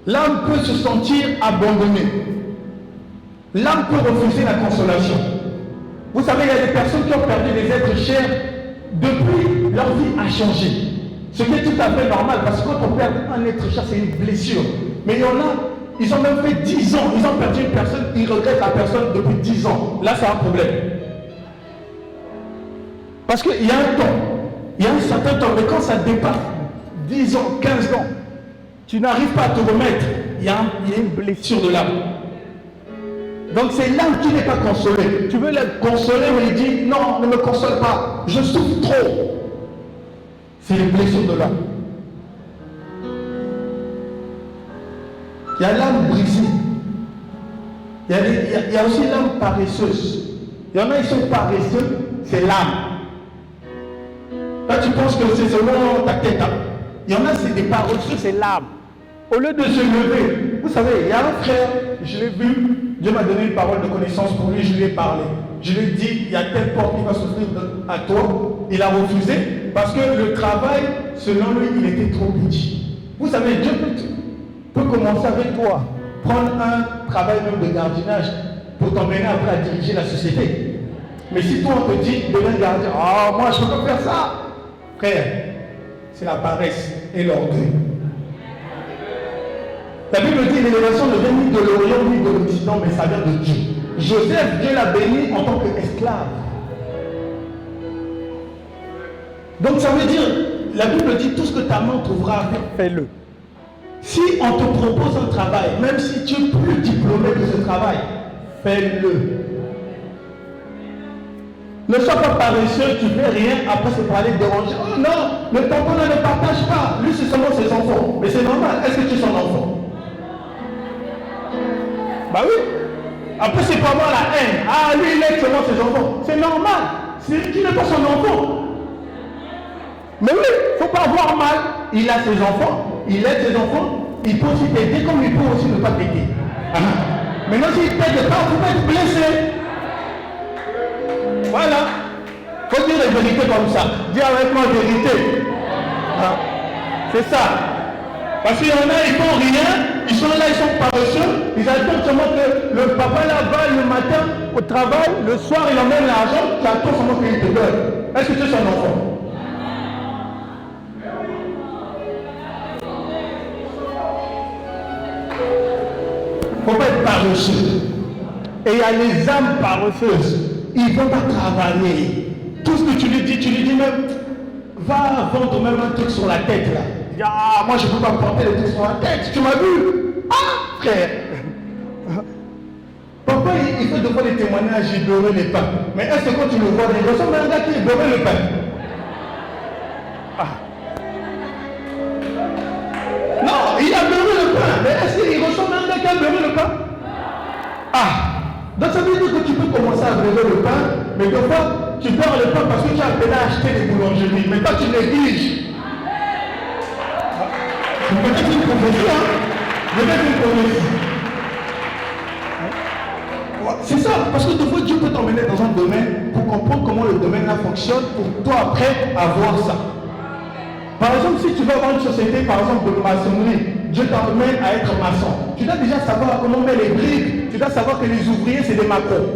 L'âme peut se sentir abandonnée. L'âme peut refuser la consolation. Vous savez, il y a des personnes qui ont perdu des êtres chers depuis leur vie a changé. Ce qui est tout à fait normal, parce que quand on perd un être cher, c'est une blessure. Mais il y en a, ils ont même fait 10 ans, ils ont perdu une personne, ils regrettent la personne depuis 10 ans. Là, c'est un problème. Parce qu'il y a un temps, il y a un certain temps, mais quand ça dépasse 10 ans, 15 ans, tu n'arrives pas à te remettre, il y a une blessure de l'âme. Donc c'est l'âme qui n'est pas consolée. Tu veux la consoler, mais il dit non, ne me console pas, je souffre trop. C'est les blessures de l'âme. Il y a l'âme brisée. Il y a aussi l'âme paresseuse. Il y en a, ils sont paresseux, c'est l'âme. Là, tu penses que c'est selon ta tête. Hein? Il y en a, c'est des paresseux, c'est l'âme. Au lieu de se lever, vous savez, il y a un frère, je l'ai vu, Dieu m'a donné une parole de connaissance pour lui, je lui ai parlé. Je lui ai dit, il y a telle porte qui va s'ouvrir à toi. Il a refusé parce que le travail, selon lui, il était trop petit. Vous savez, Dieu peut commencer avec toi, prendre un travail même de gardiennage pour t'emmener après à diriger la société. Mais si toi on te dit, deviens gardien, ah, moi je ne peux pas faire ça. Frère, c'est la paresse et l'orgueil. La Bible dit l'élévation ne vient ni de l'Orient ni de l'Occident, mais ça vient de Dieu. Joseph, Dieu l'a béni en tant qu'esclave. Donc ça veut dire, la Bible dit tout ce que ta main trouvera à faire, fais-le. Si on te propose un travail, même si tu es plus diplômé de ce travail, fais-le. Ne sois pas paresseux, tu ne fais rien, après c'est pour aller déranger. Oh non, le papa ne le partage pas. Lui, c'est seulement ses enfants. Mais c'est normal. Est-ce que tu es son enfant? Bah oui. Après, c'est pas moi la haine. Ah, lui, il aide seulement ses enfants. C'est normal. Tu n'es pas son enfant. Mais oui, il ne faut pas avoir mal. Il a ses enfants, il aide ses enfants, il peut aussi t'aider comme il peut aussi ne pas t'aider. Maintenant, s'il ne t'aide pas, vous pouvez être blessé. Voilà. Il faut dire la vérité comme ça. Dis avec moi la vérité. C'est ça. Parce qu'il y en a, ils font rien, ils sont là, ils sont paresseux, ils attendent seulement que le papa là-bas le matin au travail, le soir il emmène l'argent, tu attends seulement qu'il te donne. Est-ce que tu es son enfant? Il ne faut pas être paresseux. Et il y a les âmes paresseuses. Ils ne vont pas travailler. Tout ce que tu lui dis même, va vendre même un truc sur la tête là. Il dit, ah, moi je ne peux pas porter le truc sur la tête, tu m'as vu? Ah, frère. Papa, il fait de fois des témoignages, il beurre les pains. Mais est-ce que quand tu le vois, il ressemble à un gars qui beurre le pain? Ah. Non, il a beurré le pain. Mais est-ce qu'il ressemble à un gars qui a beurré le pain? Ah. Donc ça veut dire que tu peux commencer à beurrer le pain, mais des fois, tu beurres le pain parce que tu as appelé à acheter des boulangeries. Mais toi, tu négliges. C'est peut-être une prophétie, hein? Peut-être une prophétie. C'est ça, parce que des fois, Dieu peut t'emmener dans un domaine pour comprendre comment le domaine là fonctionne, pour toi après avoir ça. Par exemple, si tu veux avoir une société, par exemple, de maçonnerie, Dieu t'emmène à être maçon. Tu dois déjà savoir comment on met les briques, tu dois savoir que les ouvriers, c'est des macros.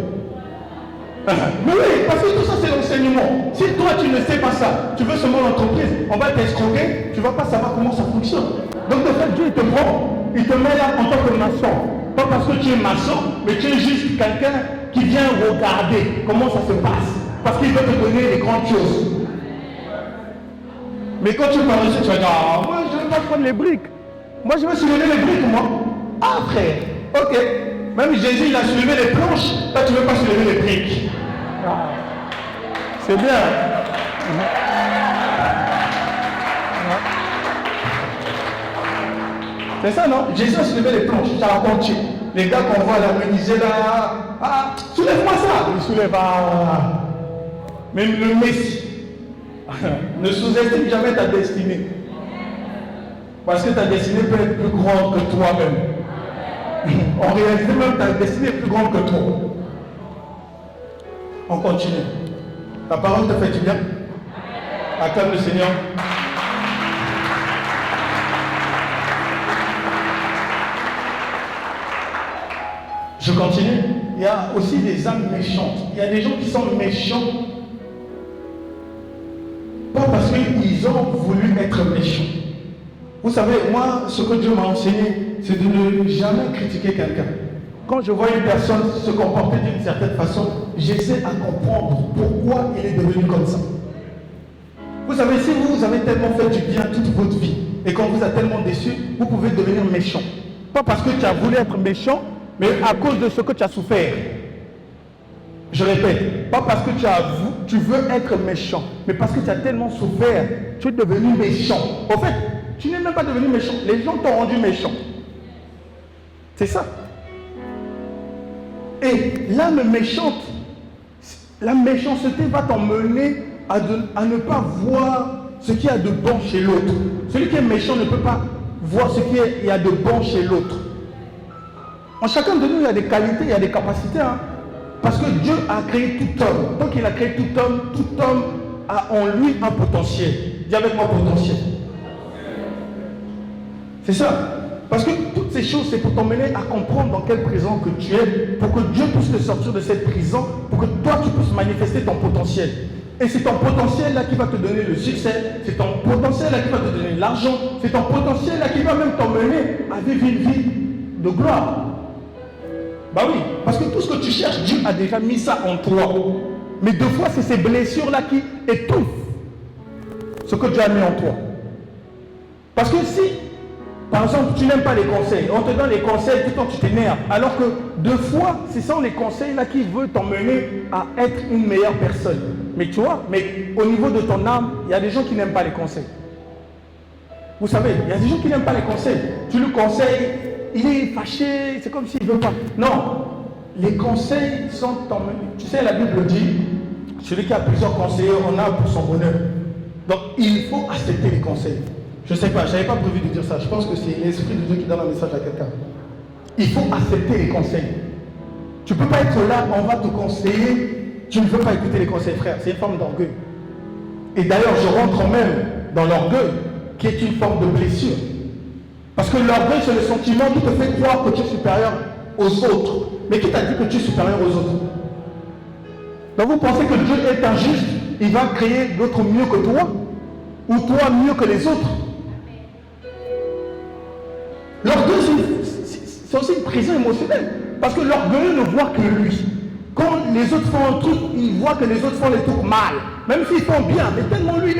Mais oui, parce que tout ça c'est l'enseignement. Si toi tu ne sais pas ça, tu veux seulement l'entreprise, on va t'escroquer, tu ne vas pas savoir comment ça fonctionne. Donc de fait, Dieu il te prend, il te met là en tant que maçon. Pas parce que tu es maçon, mais tu es juste quelqu'un qui vient regarder comment ça se passe. Parce qu'il veut te donner les grandes choses. Mais quand tu parles ici, tu vas dire, ah, moi je ne vais pas prendre les briques. Moi je vais soulever les briques, moi. Ah frère, ok. Même Jésus il a soulevé les planches, toi tu ne veux pas soulever les briques. Ah. C'est bien. C'est ça, non? Jésus a soulevé les planches, ça raconte. Les gars qu'on voit là, me disaient là, ah, soulève-moi ça. Il soulève, ah. Même le Messie. Ne sous-estime jamais ta destinée. Parce que ta destinée peut être plus grande que toi-même. En réalité, même ta destinée est plus grande que toi. On continue. La parole te fait du bien. Acclame le Seigneur. Je continue. Il y a aussi des âmes méchantes. Il y a des gens qui sont méchants. Pas parce qu'ils ont voulu être méchants. Vous savez, moi, ce que Dieu m'a enseigné, c'est de ne jamais critiquer quelqu'un. Quand je vois une personne se comporter d'une certaine façon, j'essaie à comprendre pourquoi il est devenu comme ça. Vous savez, si vous avez tellement fait du bien toute votre vie et qu'on vous a tellement déçu, vous pouvez devenir méchant. Pas parce que tu as voulu être méchant, mais à cause de ce que tu as souffert. Je répète, pas parce que tu veux être méchant, mais parce que tu as tellement souffert, tu es devenu méchant. En fait, tu n'es même pas devenu méchant, les gens t'ont rendu méchant. C'est ça. Et l'âme méchante, la méchanceté va t'emmener à ne pas voir ce qu'il y a de bon chez l'autre. Celui qui est méchant ne peut pas voir ce qu'il y a de bon chez l'autre. En chacun de nous, il y a des qualités, il y a des capacités. Hein. Parce que Dieu a créé tout homme. Tant qu'il a créé tout homme a en lui un potentiel. Dis avec moi potentiel. C'est ça. Parce que toutes ces choses, c'est pour t'emmener à comprendre dans quelle prison que tu es, pour que Dieu puisse te sortir de cette prison, pour que toi, tu puisses manifester ton potentiel. Et c'est ton potentiel là qui va te donner le succès, c'est ton potentiel là qui va te donner l'argent, c'est ton potentiel là qui va même t'emmener à vivre une vie de gloire. Bah oui, parce que tout ce que tu cherches, Dieu a déjà mis ça en toi. Mais deux fois, c'est ces blessures-là qui étouffent ce que Dieu a mis en toi. Parce que si, par exemple, tu n'aimes pas les conseils, on te donne les conseils tout le temps, tu t'énerves. Alors que deux fois, ce sont les conseils-là qui veulent t'emmener à être une meilleure personne. Mais tu vois, mais au niveau de ton âme, il y a des gens qui n'aiment pas les conseils. Vous savez, il y a des gens qui n'aiment pas les conseils. Tu le conseilles, il est fâché, c'est comme s'il ne veut pas. Non, les conseils sont emmenés. Tu sais, la Bible dit, celui qui a plusieurs conseillers, on a pour son bonheur. Donc, il faut accepter les conseils. Je ne sais pas, je n'avais pas prévu de dire ça. Je pense que c'est l'Esprit de Dieu qui donne un message à quelqu'un. Il faut accepter les conseils. Tu ne peux pas être là, on va te conseiller, tu ne veux pas écouter les conseils, frère. C'est une forme d'orgueil. Et d'ailleurs, je rentre même dans l'orgueil, qui est une forme de blessure. Parce que l'orgueil, c'est le sentiment qui te fait croire que tu es supérieur aux autres. Mais qui t'a dit que tu es supérieur aux autres? Donc vous pensez que Dieu est injuste, il va créer d'autres mieux que toi? Ou toi mieux que les autres? L'orgueil, c'est aussi une prison émotionnelle. Parce que l'orgueilleux ne voit que lui. Quand les autres font un truc, il voit que les autres font les trucs mal. Même s'ils font bien, mais tellement lui,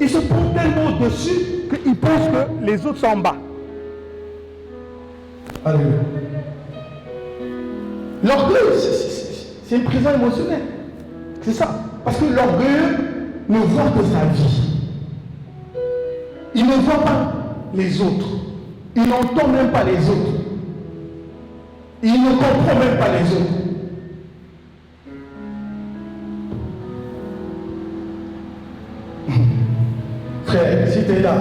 il se prend tellement au-dessus qu'il pense que les autres sont en bas. Alléluia. L'orgueil, c'est une prison émotionnelle. C'est ça. Parce que l'orgueilleux ne voit que sa vie. Il ne voit pas les autres. Il n'entend même pas les autres. Il ne comprend même pas les autres. Frère, si tu es là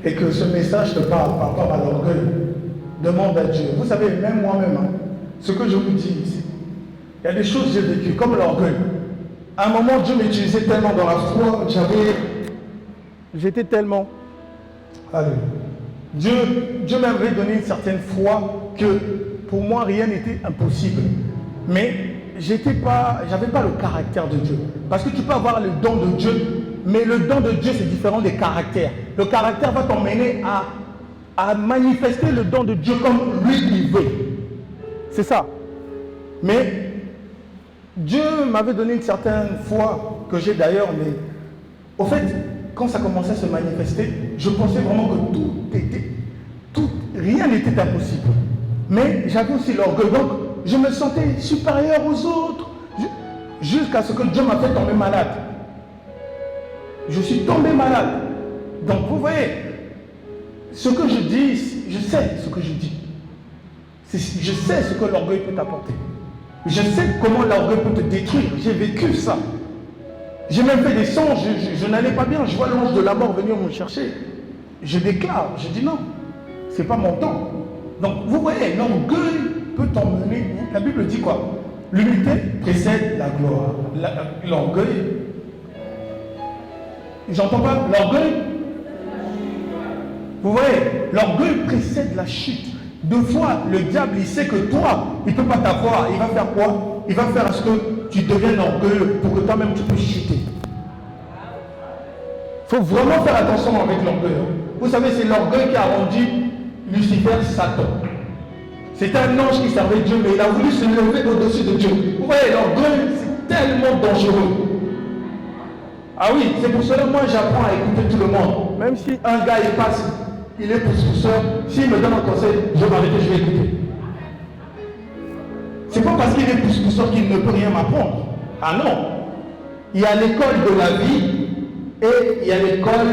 et que ce message te parle par rapport à l'orgueil, demande à Dieu. Vous savez, même moi-même, hein, ce que je vous dis ici, il y a des choses que j'ai vécues, comme l'orgueil. À un moment, Dieu m'utilisait tellement dans la foi, j'étais tellement... Allez. Dieu m'avait donné une certaine foi que pour moi, rien n'était impossible. Mais j'avais pas le caractère de Dieu. Parce que tu peux avoir le don de Dieu, mais le don de Dieu c'est différent des caractères. Le caractère va t'emmener à manifester le don de Dieu comme lui il veut. C'est ça. Mais Dieu m'avait donné une certaine foi que j'ai d'ailleurs, mais au fait, quand ça commençait à se manifester, je pensais vraiment que rien n'était impossible. Mais j'avais aussi l'orgueil, donc je me sentais supérieur aux autres, jusqu'à ce que Dieu m'a fait tomber malade. Je suis tombé malade. Donc vous voyez, ce que je dis, je sais ce que je dis. Je sais ce que l'orgueil peut t'apporter. Je sais comment l'orgueil peut te détruire. J'ai vécu ça. J'ai même fait des songes, je n'allais pas bien. Je vois l'ange de la mort venir me chercher. Je déclare, je dis non, c'est pas mon temps. Donc vous voyez, l'orgueil peut t'emmener. La Bible dit quoi? L'humilité précède la gloire. L'orgueil, j'entends pas, l'orgueil. Vous voyez, l'orgueil précède la chute. Deux fois, le diable, il sait que toi, il ne peut pas t'avoir. Il va faire quoi? Il va faire à ce que tu deviennes orgueilleux pour que toi-même tu puisses chuter. Il faut vraiment faire attention avec l'orgueil. Vous savez, c'est l'orgueil qui a rendu Lucifer Satan. C'était un ange qui servait Dieu, mais il a voulu se lever au-dessus de Dieu. Vous voyez, l'orgueil, c'est tellement dangereux. Ah oui, c'est pour cela que moi j'apprends à écouter tout le monde. Même si un gars il passe, il est pousse-pousseur, s'il me donne un conseil, je vais m'arrêter, je vais écouter. C'est pas parce qu'il est pousse-pousseur qu'il ne peut rien m'apprendre. Ah non. Il y a l'école de la vie et il y a l'école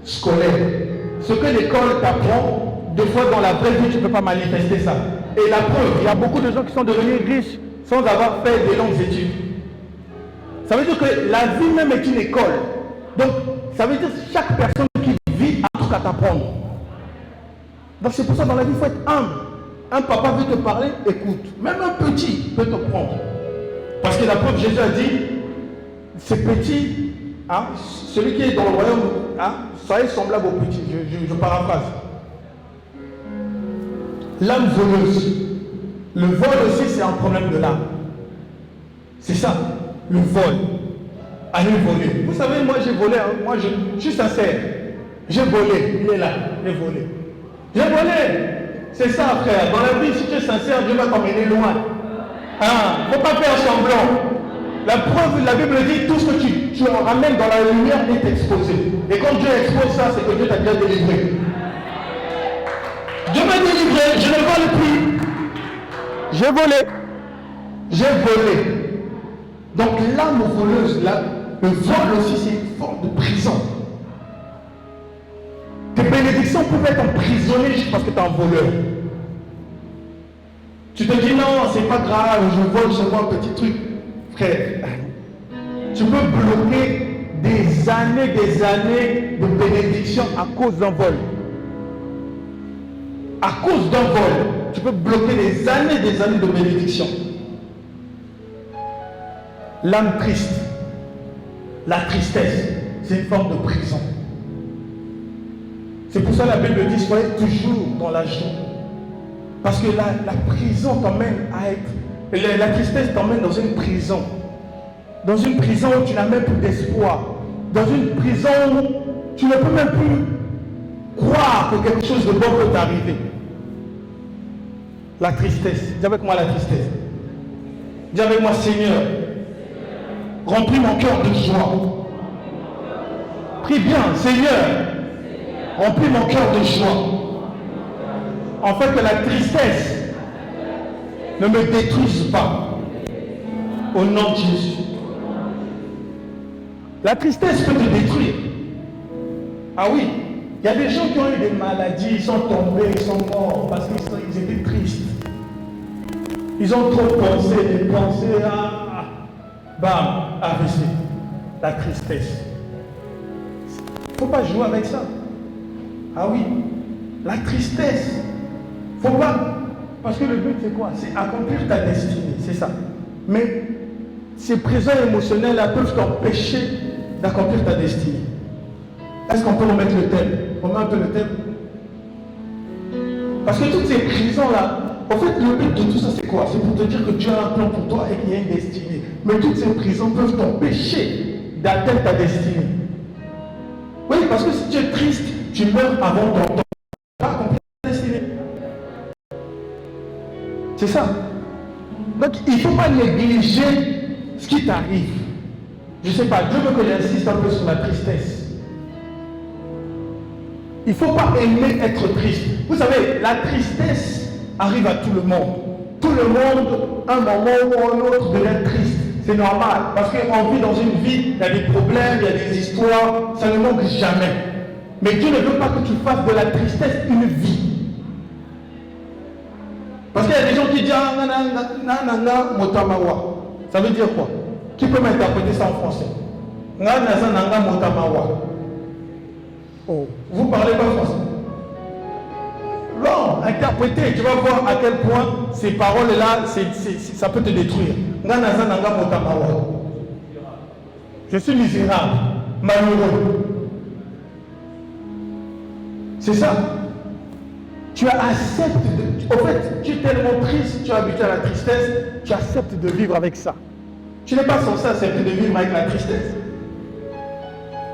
scolaire. Ce que l'école t'apprend, des fois dans la vraie vie, tu ne peux pas manifester ça. Et la preuve, il y a beaucoup de gens qui sont devenus riches sans avoir fait des longues études. Ça veut dire que la vie même est une école. Donc, ça veut dire que chaque personne qui vit a un truc à t'apprendre. Donc, c'est pour ça que dans la vie, il faut être humble. Un papa veut te parler, écoute. Même un petit peut te prendre. Parce que la preuve, Jésus a dit, ces petits, hein, celui qui est dans le royaume, hein, soyez semblable aux petits. Je paraphrase. L'âme voleuse. Le vol aussi, c'est un problème de l'âme. C'est ça. Le vol, aller voler. Vous savez, moi j'ai volé, hein. Moi je suis sincère. J'ai volé, il est là, j'ai volé. J'ai volé. C'est ça, frère. Dans la vie, si tu es sincère, Dieu va t'emmener loin. Hein? Faut pas faire semblant. La preuve, la Bible dit, tout ce que tu ramènes dans la lumière est exposé. Et quand Dieu expose ça, c'est que Dieu t'a déjà délivré. Dieu m'a délivré, je ne vole plus. J'ai volé. J'ai volé. Donc l'âme voleuse, le vol aussi, c'est une forme de prison. Tes bénédictions peuvent être emprisonnées juste parce que tu es un voleur. Tu te dis non, c'est pas grave, je vole seulement un petit truc. Frère, tu peux bloquer des années de bénédictions à cause d'un vol. À cause d'un vol, tu peux bloquer des années de bénédictions. L'âme triste, la tristesse, c'est une forme de prison. C'est pour ça que la Bible dit, soyez toujours dans la joie. Parce que la prison t'emmène à être... La tristesse t'emmène dans une prison. Dans une prison où tu n'as même plus d'espoir. Dans une prison où tu ne peux même plus croire que quelque chose de bon peut t'arriver. La tristesse. Dis avec moi la tristesse. Dis avec moi, Seigneur, remplis mon cœur de joie. Prie bien, Seigneur, remplis mon cœur de joie. En fait, que la tristesse ne me détruise pas. Au nom de Jésus. La tristesse peut te détruire. Ah oui, il y a des gens qui ont eu des maladies, ils sont tombés, ils sont morts parce qu'ils étaient tristes. Ils ont trop pensé, des pensées à... Bam, AVC. La tristesse. Il ne faut pas jouer avec ça. Ah oui, la tristesse. Faut pas. Parce que le but c'est quoi? C'est accomplir ta destinée, c'est ça. Mais ces prisons émotionnelles peuvent t'empêcher d'accomplir ta destinée. Est-ce qu'on peut remettre le thème? On met un peu le thème. Parce que toutes ces prisons-là, En fait, le but de tout ça, c'est quoi? C'est pour te dire que Dieu a un plan pour toi et qu'il y a une destinée. Mais toutes ces prisons peuvent t'empêcher d'atteindre ta destinée. Oui, parce que si tu es triste, tu meurs avant ton temps. Tu n'as pas accompli ta destinée. C'est ça. Donc, il ne faut pas négliger ce qui t'arrive. Je ne sais pas, Dieu veut que j'insiste un peu sur la tristesse. Il ne faut pas aimer être triste. Vous savez, la tristesse arrive à tout le monde. Tout le monde, à un moment ou à un autre, devient triste. C'est normal. Parce qu'on vit dans une vie, il y a des problèmes, il y a des histoires, ça ne manque jamais. Mais Dieu ne veut pas que tu fasses de la tristesse une vie. Parce qu'il y a des gens qui disent ah, nanga motamawa. Ça veut dire quoi? Qui peut m'interpréter ça en français? Nanga motamawa. Oh, vous ne parlez pas français? Non, interpréter, tu vas voir à quel point ces paroles-là, ça peut te détruire. Je suis misérable, malheureux. C'est ça. Tu acceptes de... En fait, tu es tellement triste, tu es habitué à la tristesse, tu acceptes de vivre avec ça. Tu n'es pas censé accepter de vivre avec la tristesse.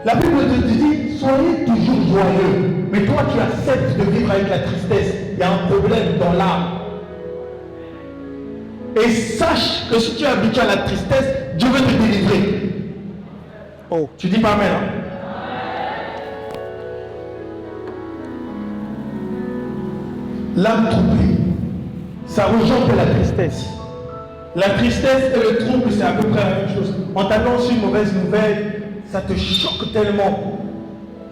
La Bible te dit, soyez toujours joyeux. Mais toi, tu acceptes de vivre avec la tristesse. Il y a un problème dans l'âme. Et sache que si tu es habitué à la tristesse, Dieu veut te délivrer. Oh, tu dis pas amen. Hein? L'âme troublée, ça rejoint un peu la tristesse. La tristesse et le trouble, c'est à peu près la même chose. On t'annonce une mauvaise nouvelle, ça te choque tellement.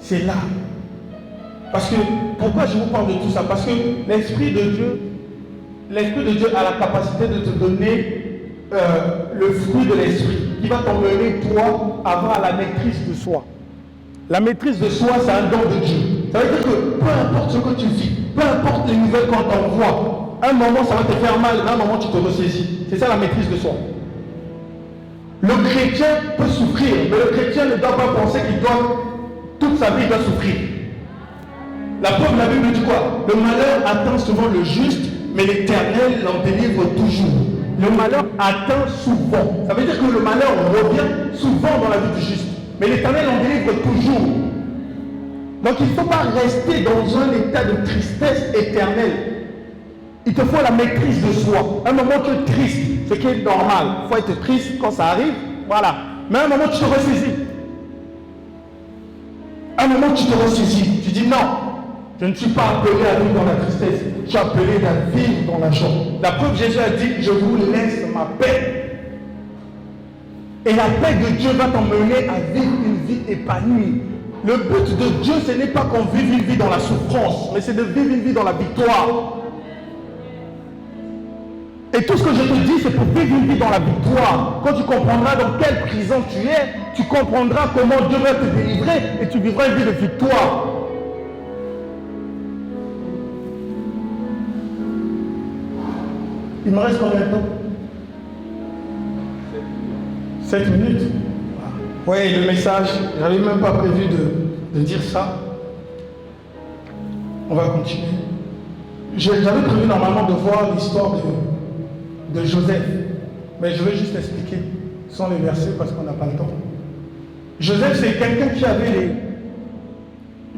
C'est là. Parce que, pourquoi je vous parle de tout ça? Parce que l'Esprit de Dieu a la capacité de te donner le fruit de l'Esprit, qui va t'emmener, toi, à avoir la maîtrise de soi. La maîtrise de soi, c'est un don de Dieu. Ça veut dire que peu importe ce que tu vis, peu importe les nouvelles qu'on t'envoie, un moment ça va te faire mal, un moment tu te ressaisis. C'est ça la maîtrise de soi. Le chrétien peut souffrir, mais le chrétien ne doit pas penser qu'il doit, toute sa vie, il doit souffrir. La preuve, la Bible dit quoi? Le malheur atteint souvent le juste, mais l'Éternel l'en délivre toujours. Le malheur atteint souvent. Ça veut dire que le malheur revient souvent dans la vie du juste. Mais l'Éternel en délivre toujours. Donc il ne faut pas rester dans un état de tristesse éternelle. Il te faut la maîtrise de soi. Un moment tu es triste, ce qui est normal. Il faut être triste quand ça arrive, voilà. Mais à un moment tu te ressaisis. À un moment tu te ressaisis. Tu dis non, je ne suis pas appelé à vivre dans la tristesse. Je suis appelé à vivre dans la joie. La preuve, Jésus a dit, je vous laisse ma paix. Et la paix de Dieu va t'emmener à vivre une vie épanouie. Le but de Dieu, ce n'est pas qu'on vive une vie dans la souffrance, mais c'est de vivre une vie dans la victoire. Et tout ce que je te dis, c'est pour vivre une vie dans la victoire. Quand tu comprendras dans quelle prison tu es, tu comprendras comment Dieu va te délivrer et tu vivras une vie de victoire. Il me reste combien de temps? 7 minutes. Oui, le message, je n'avais même pas prévu de dire ça. On va continuer. J'avais prévu normalement de voir l'histoire de Joseph, mais je vais juste expliquer sans les versets parce qu'on n'a pas le temps. Joseph, c'est quelqu'un qui avait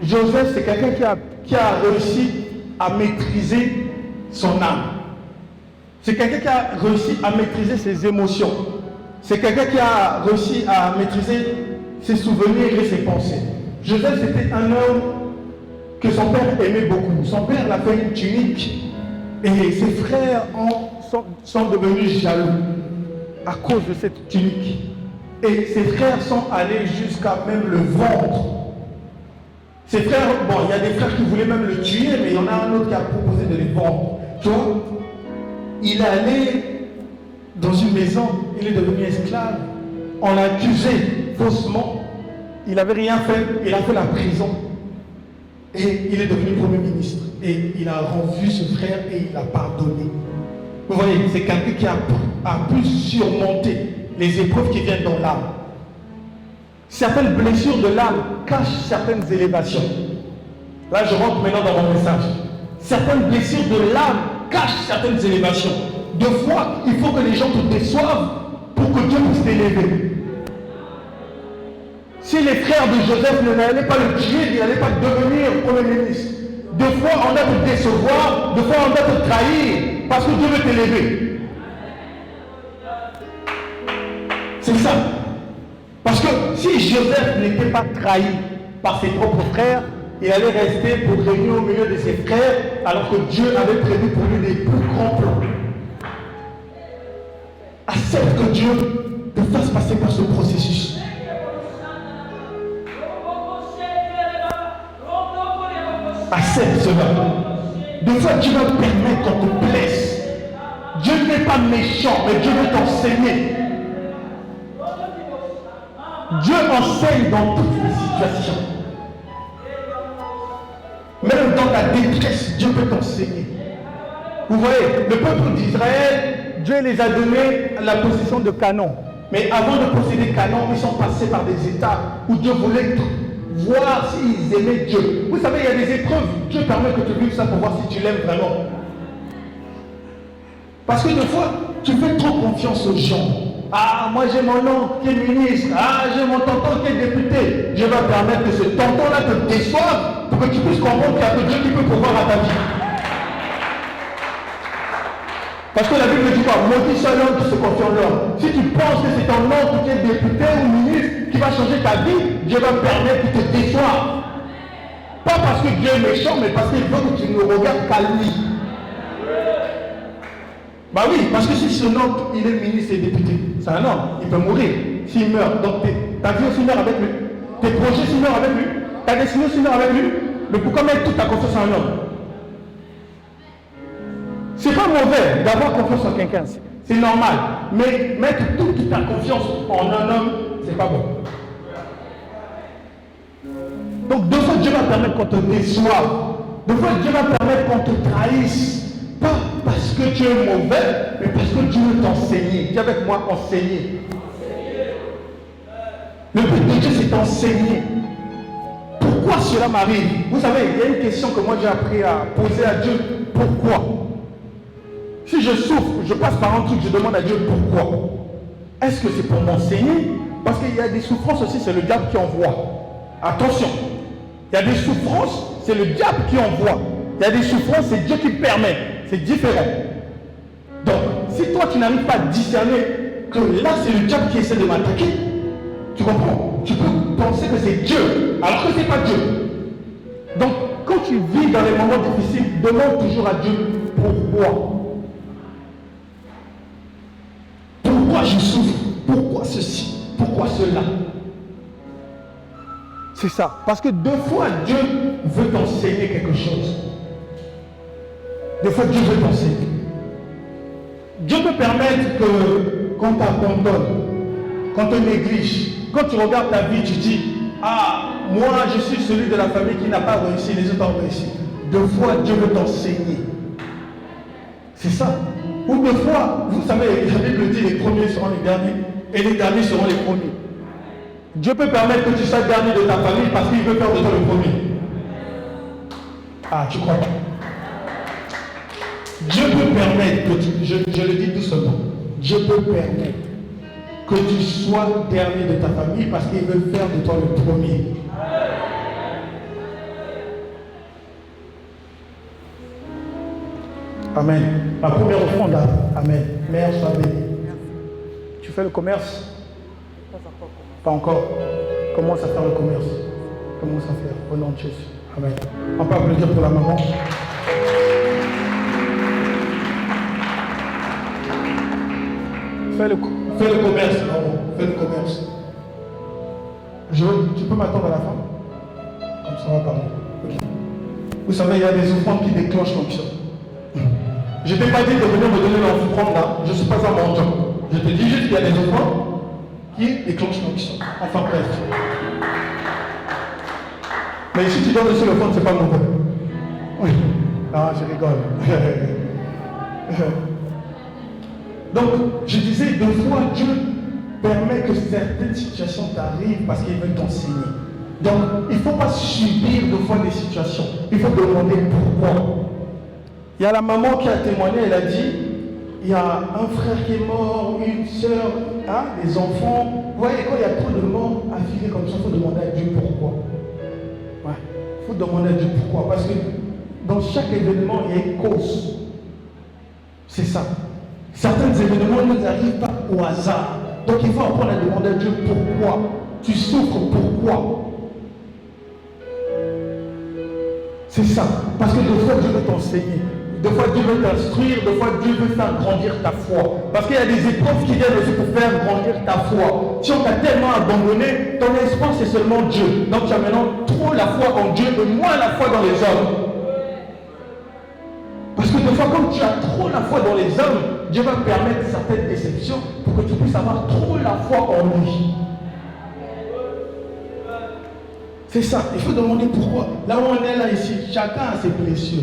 Joseph, c'est quelqu'un qui a réussi à maîtriser son âme. C'est quelqu'un qui a réussi à maîtriser ses émotions. C'est quelqu'un qui a réussi à maîtriser ses souvenirs et ses pensées. Joseph, c'était un homme que son père aimait beaucoup. Son père l'a fait une tunique et ses frères sont devenus jaloux à cause de cette tunique. Et ses frères sont allés jusqu'à même le vendre. Ses frères, bon, il y a des frères qui voulaient même le tuer, mais il y en a un autre qui a proposé de les vendre. Tu vois, il est allé dans une maison, il est devenu esclave. On l'a accusé faussement. Il n'avait rien fait, il a fait la prison. Et il est devenu Premier ministre. Et il a revu ce frère et il a pardonné. Vous voyez, c'est quelqu'un qui a pu surmonter les épreuves qui viennent dans l'âme. Certaines blessures de l'âme cachent certaines élévations. Là, je rentre maintenant dans mon message. Certaines blessures de l'âme cache certaines élévations. Deux fois, il faut que les gens te déçoivent pour que Dieu puisse t'élever. Si les frères de Joseph n'allaient pas le tuer, il n'allait pas devenir premier ministre. Deux fois, on doit te décevoir, deux fois, on doit te trahir, parce que Dieu veut t'élever. C'est ça. Parce que si Joseph n'était pas trahi par ses propres frères, il allait rester pour régner au milieu de ses frères, alors que Dieu avait prévu pour lui des plus grands plans. Accepte que Dieu te fasse passer par ce processus. Accepte cela. Des fois, Dieu va permettre qu'on te blesse. Dieu n'est pas méchant, mais Dieu veut t'enseigner. Dieu enseigne dans toutes les situations. Même dans ta détresse, Dieu peut t'enseigner. Vous voyez, le peuple d'Israël, Dieu les a donné la possession de Canaan. Mais avant de posséder Canaan, ils sont passés par des états où Dieu voulait voir s'ils aimaient Dieu. Vous savez, il y a des épreuves. Dieu permet que tu vives ça pour voir si tu l'aimes vraiment. Parce que des fois, tu fais trop confiance aux gens. Ah, moi j'ai mon oncle qui est ministre. Ah, j'ai mon tonton qui est député. Dieu va permettre que ce tonton-là te déçoive pour que tu puisses comprendre qu'il y a que Dieu qui peut pouvoir à ta vie. Parce que la Bible dit quoi? Maudit soit l'homme qui se confie en l'homme. Si tu penses que c'est ton oncle qui est député ou ministre qui va changer ta vie, Dieu va permettre qu'il te déçoive. Pas parce que Dieu est méchant, mais parce qu'il veut que tu ne regardes qu'à lui. Bah oui, parce que si son oncle, il est ministre et député, c'est un homme, il peut mourir s'il meurt. Donc ta vie aussi meurt avec lui. Tes projets aussi meurent avec lui. Ta destinée aussi meurt avec lui. Mais pourquoi mettre toute ta confiance en un homme? C'est pas mauvais d'avoir confiance en quelqu'un, c'est normal. Mais mettre toute ta confiance en un homme, c'est pas bon. Donc deux fois Dieu va permettre qu'on te déçoive. Deux fois Dieu va permettre qu'on te trahisse. Pas parce que tu es mauvais, mais parce que Dieu veut t'enseigner. Dis avec moi, enseigner. Le but de Dieu, c'est d'enseigner. Pourquoi cela m'arrive? Vous savez, il y a une question que moi j'ai appris à poser à Dieu. Pourquoi? Si je souffre, je passe par un truc, je demande à Dieu pourquoi. Est-ce que c'est pour m'enseigner? Parce qu'il y a des souffrances aussi, c'est le diable qui envoie. Attention, il y a des souffrances, c'est le diable qui envoie. Il y a des souffrances, c'est Dieu qui permet. C'est différent. Donc, si toi tu n'arrives pas à discerner que là c'est le diable qui essaie de m'attaquer, tu comprends? Tu peux penser que c'est Dieu, alors que ce n'est pas Dieu. Donc, quand tu vis dans les moments difficiles, demande toujours à Dieu pourquoi. Pourquoi je souffre? Pourquoi ceci? Pourquoi cela? C'est ça. Parce que deux fois, Dieu veut t'enseigner quelque chose. Des fois, Dieu veut t'enseigner. Dieu peut permettre que, quand t'abandonnes, quand tu négliges, quand tu regardes ta vie, tu dis, ah, moi, je suis celui de la famille qui n'a pas réussi, les autres ont réussi. Deux fois, Dieu veut t'enseigner. C'est ça. Ou deux fois, vous savez, la Bible dit, les premiers seront les derniers, et les derniers seront les premiers. Dieu peut permettre que tu sois dernier de ta famille parce qu'il veut faire de toi le premier. Ah, tu crois pas? Dieu peut permettre que tu, je le dis doucement, Dieu peut permettre que tu sois dernier de ta famille parce qu'il veut faire de toi le premier. Amen. Ma première offrande, amen. Mère, sois bénie. Tu fais le commerce? Pas encore. Commence à faire le commerce. Commence à faire au nom de Jésus. Amen. On peut applaudir pour la maman. Fais le commerce, maman. Fais le commerce. Tu peux m'attendre à la fin? Comme ça, on va parler. Okay. Vous savez, il y a des offrandes qui déclenchent l'onction. Je ne t'ai pas dit de venir me donner l'offrande là. Je ne suis pas à mon job. Je te dis juste qu'il y a des offrandes qui déclenchent l'onction. Enfin bref. Mais si tu donnes aussi l'offrande, c'est pas mauvais. Oui. Non, je rigole. Donc, je disais, deux fois, Dieu permet que certaines situations t'arrivent parce qu'il veut t'enseigner. Donc, il ne faut pas subir deux fois des situations. Il faut demander pourquoi. Il y a la maman qui a témoigné, elle a dit, il y a un frère qui est mort, une soeur, hein, des enfants. Vous voyez, quand il y a trop de morts affilés comme ça, il faut demander à Dieu pourquoi. Ouais, il faut demander à Dieu pourquoi. Parce que dans chaque événement, il y a une cause. C'est ça. Certains événements ne nous arrivent pas au hasard. Donc il faut apprendre à demander à Dieu pourquoi. Tu souffres pourquoi. C'est ça. Parce que des fois Dieu veut t'enseigner. Des fois Dieu veut t'instruire. Des fois Dieu veut faire grandir ta foi. Parce qu'il y a des épreuves qui viennent aussi pour faire grandir ta foi. Si on t'a tellement abandonné, ton espoir c'est seulement Dieu. Donc tu as maintenant trop la foi en Dieu et moins la foi dans les hommes. Parce que des fois, quand tu as trop la foi dans les hommes, Dieu va permettre certaines déceptions pour que tu puisses avoir trop la foi en lui. C'est ça, il faut demander pourquoi. Là où on est là ici, chacun a ses blessures.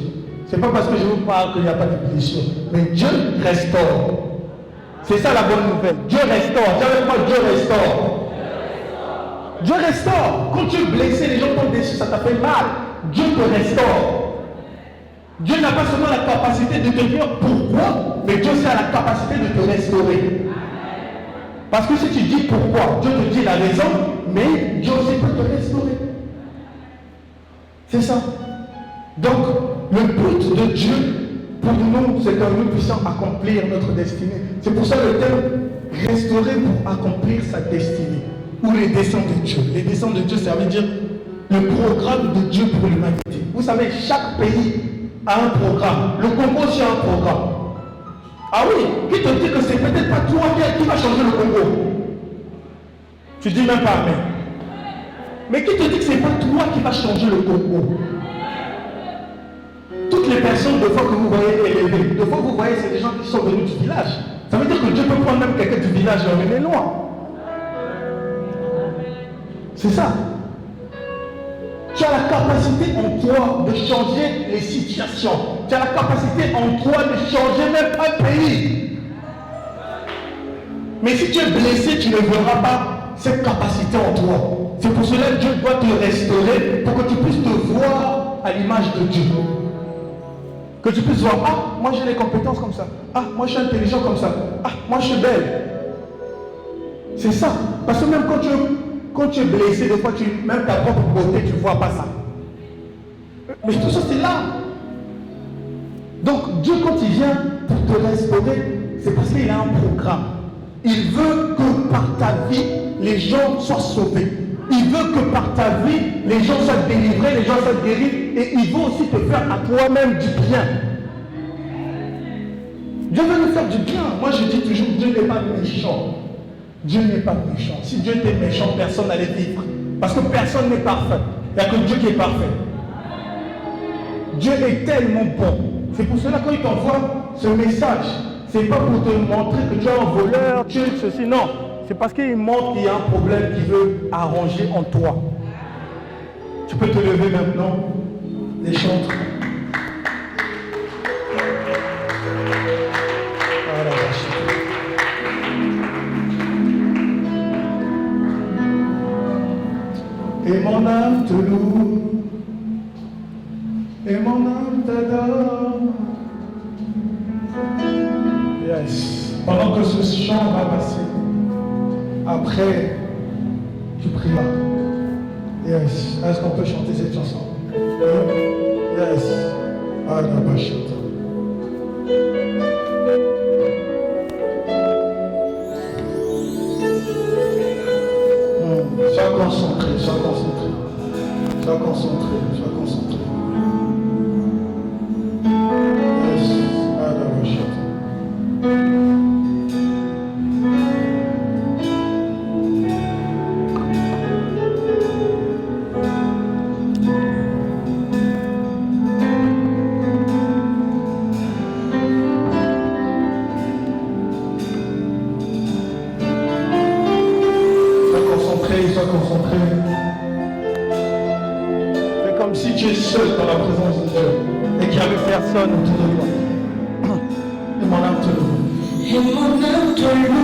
Ce n'est pas parce que je vous parle qu'il n'y a pas de blessures. Mais Dieu restaure. C'est ça la bonne nouvelle. Dieu restaure. Dis avec moi, Dieu restaure. Dieu restaure. Quand tu es blessé, les gens t'ont déçu, ça t'a fait mal. Dieu te restaure. Dieu n'a pas seulement la capacité de te dire pourquoi, mais Dieu aussi a la capacité de te restaurer. Parce que si tu dis pourquoi, Dieu te dit la raison, mais Dieu aussi peut te restaurer. C'est ça. Donc, le but de Dieu, pour nous, c'est que nous puissions accomplir notre destinée. C'est pour ça le terme restaurer pour accomplir sa destinée. Ou les desseins de Dieu. Les desseins de Dieu, ça veut dire le programme de Dieu pour l'humanité. Vous savez, chaque pays a un programme. Le Congo aussi a un programme. Ah oui, qui te dit que c'est peut-être pas toi qui va changer le Congo? Tu dis même pas amen. Mais qui te dit que c'est pas toi qui va changer le Congo? Toutes les personnes, de fois que vous voyez élevées, de fois que vous voyez, c'est des gens qui sont venus du village. Ça veut dire que Dieu peut prendre même quelqu'un du village et l'emmener loin. C'est ça. Tu as la capacité en toi de changer les situations. Tu as la capacité en toi de changer même un pays. Mais si tu es blessé, tu ne verras pas cette capacité en toi. C'est pour cela que Dieu doit te restaurer pour que tu puisses te voir à l'image de Dieu. Que tu puisses voir, ah, moi j'ai les compétences comme ça. Ah, moi je suis intelligent comme ça. Ah, moi je suis belle. C'est ça. Parce que même quand tu es blessé, des fois, même ta propre beauté, tu ne vois pas ça. Mais tout ça, c'est là. Donc, Dieu, quand il vient pour te restaurer, c'est parce qu'il a un programme. Il veut que par ta vie, les gens soient sauvés. Il veut que par ta vie, les gens soient délivrés, les gens soient guéris. Et il veut aussi te faire à toi-même du bien. Dieu veut nous faire du bien. Moi, je dis toujours, Dieu n'est pas méchant. Dieu n'est pas méchant. Si Dieu était méchant, personne n'allait vivre. Parce que personne n'est parfait. Il n'y a que Dieu qui est parfait. Dieu est tellement bon. C'est pour cela quand il t'envoie ce message, c'est pas pour te montrer que tu es un voleur, tu es ceci, non. C'est parce qu'il montre qu'il y a un problème qu'il veut arranger en toi. Tu peux te lever maintenant, les chantres. Et mon âme te loue, et mon âme t'adore. Yes. Pendant que ce chant va passer, après, tu prieras. Yes. Est-ce qu'on peut chanter cette chanson? Yes. Ah, la chante. Sois concentré, sois concentré. Sois concentré, sois concentré. Yes. Ah, la chante. Sois concentré. Fais comme si tu es seul dans la présence de Dieu et qu'il n'y avait personne autour de toi. Et mon âme te loue. Et mon âme te loue.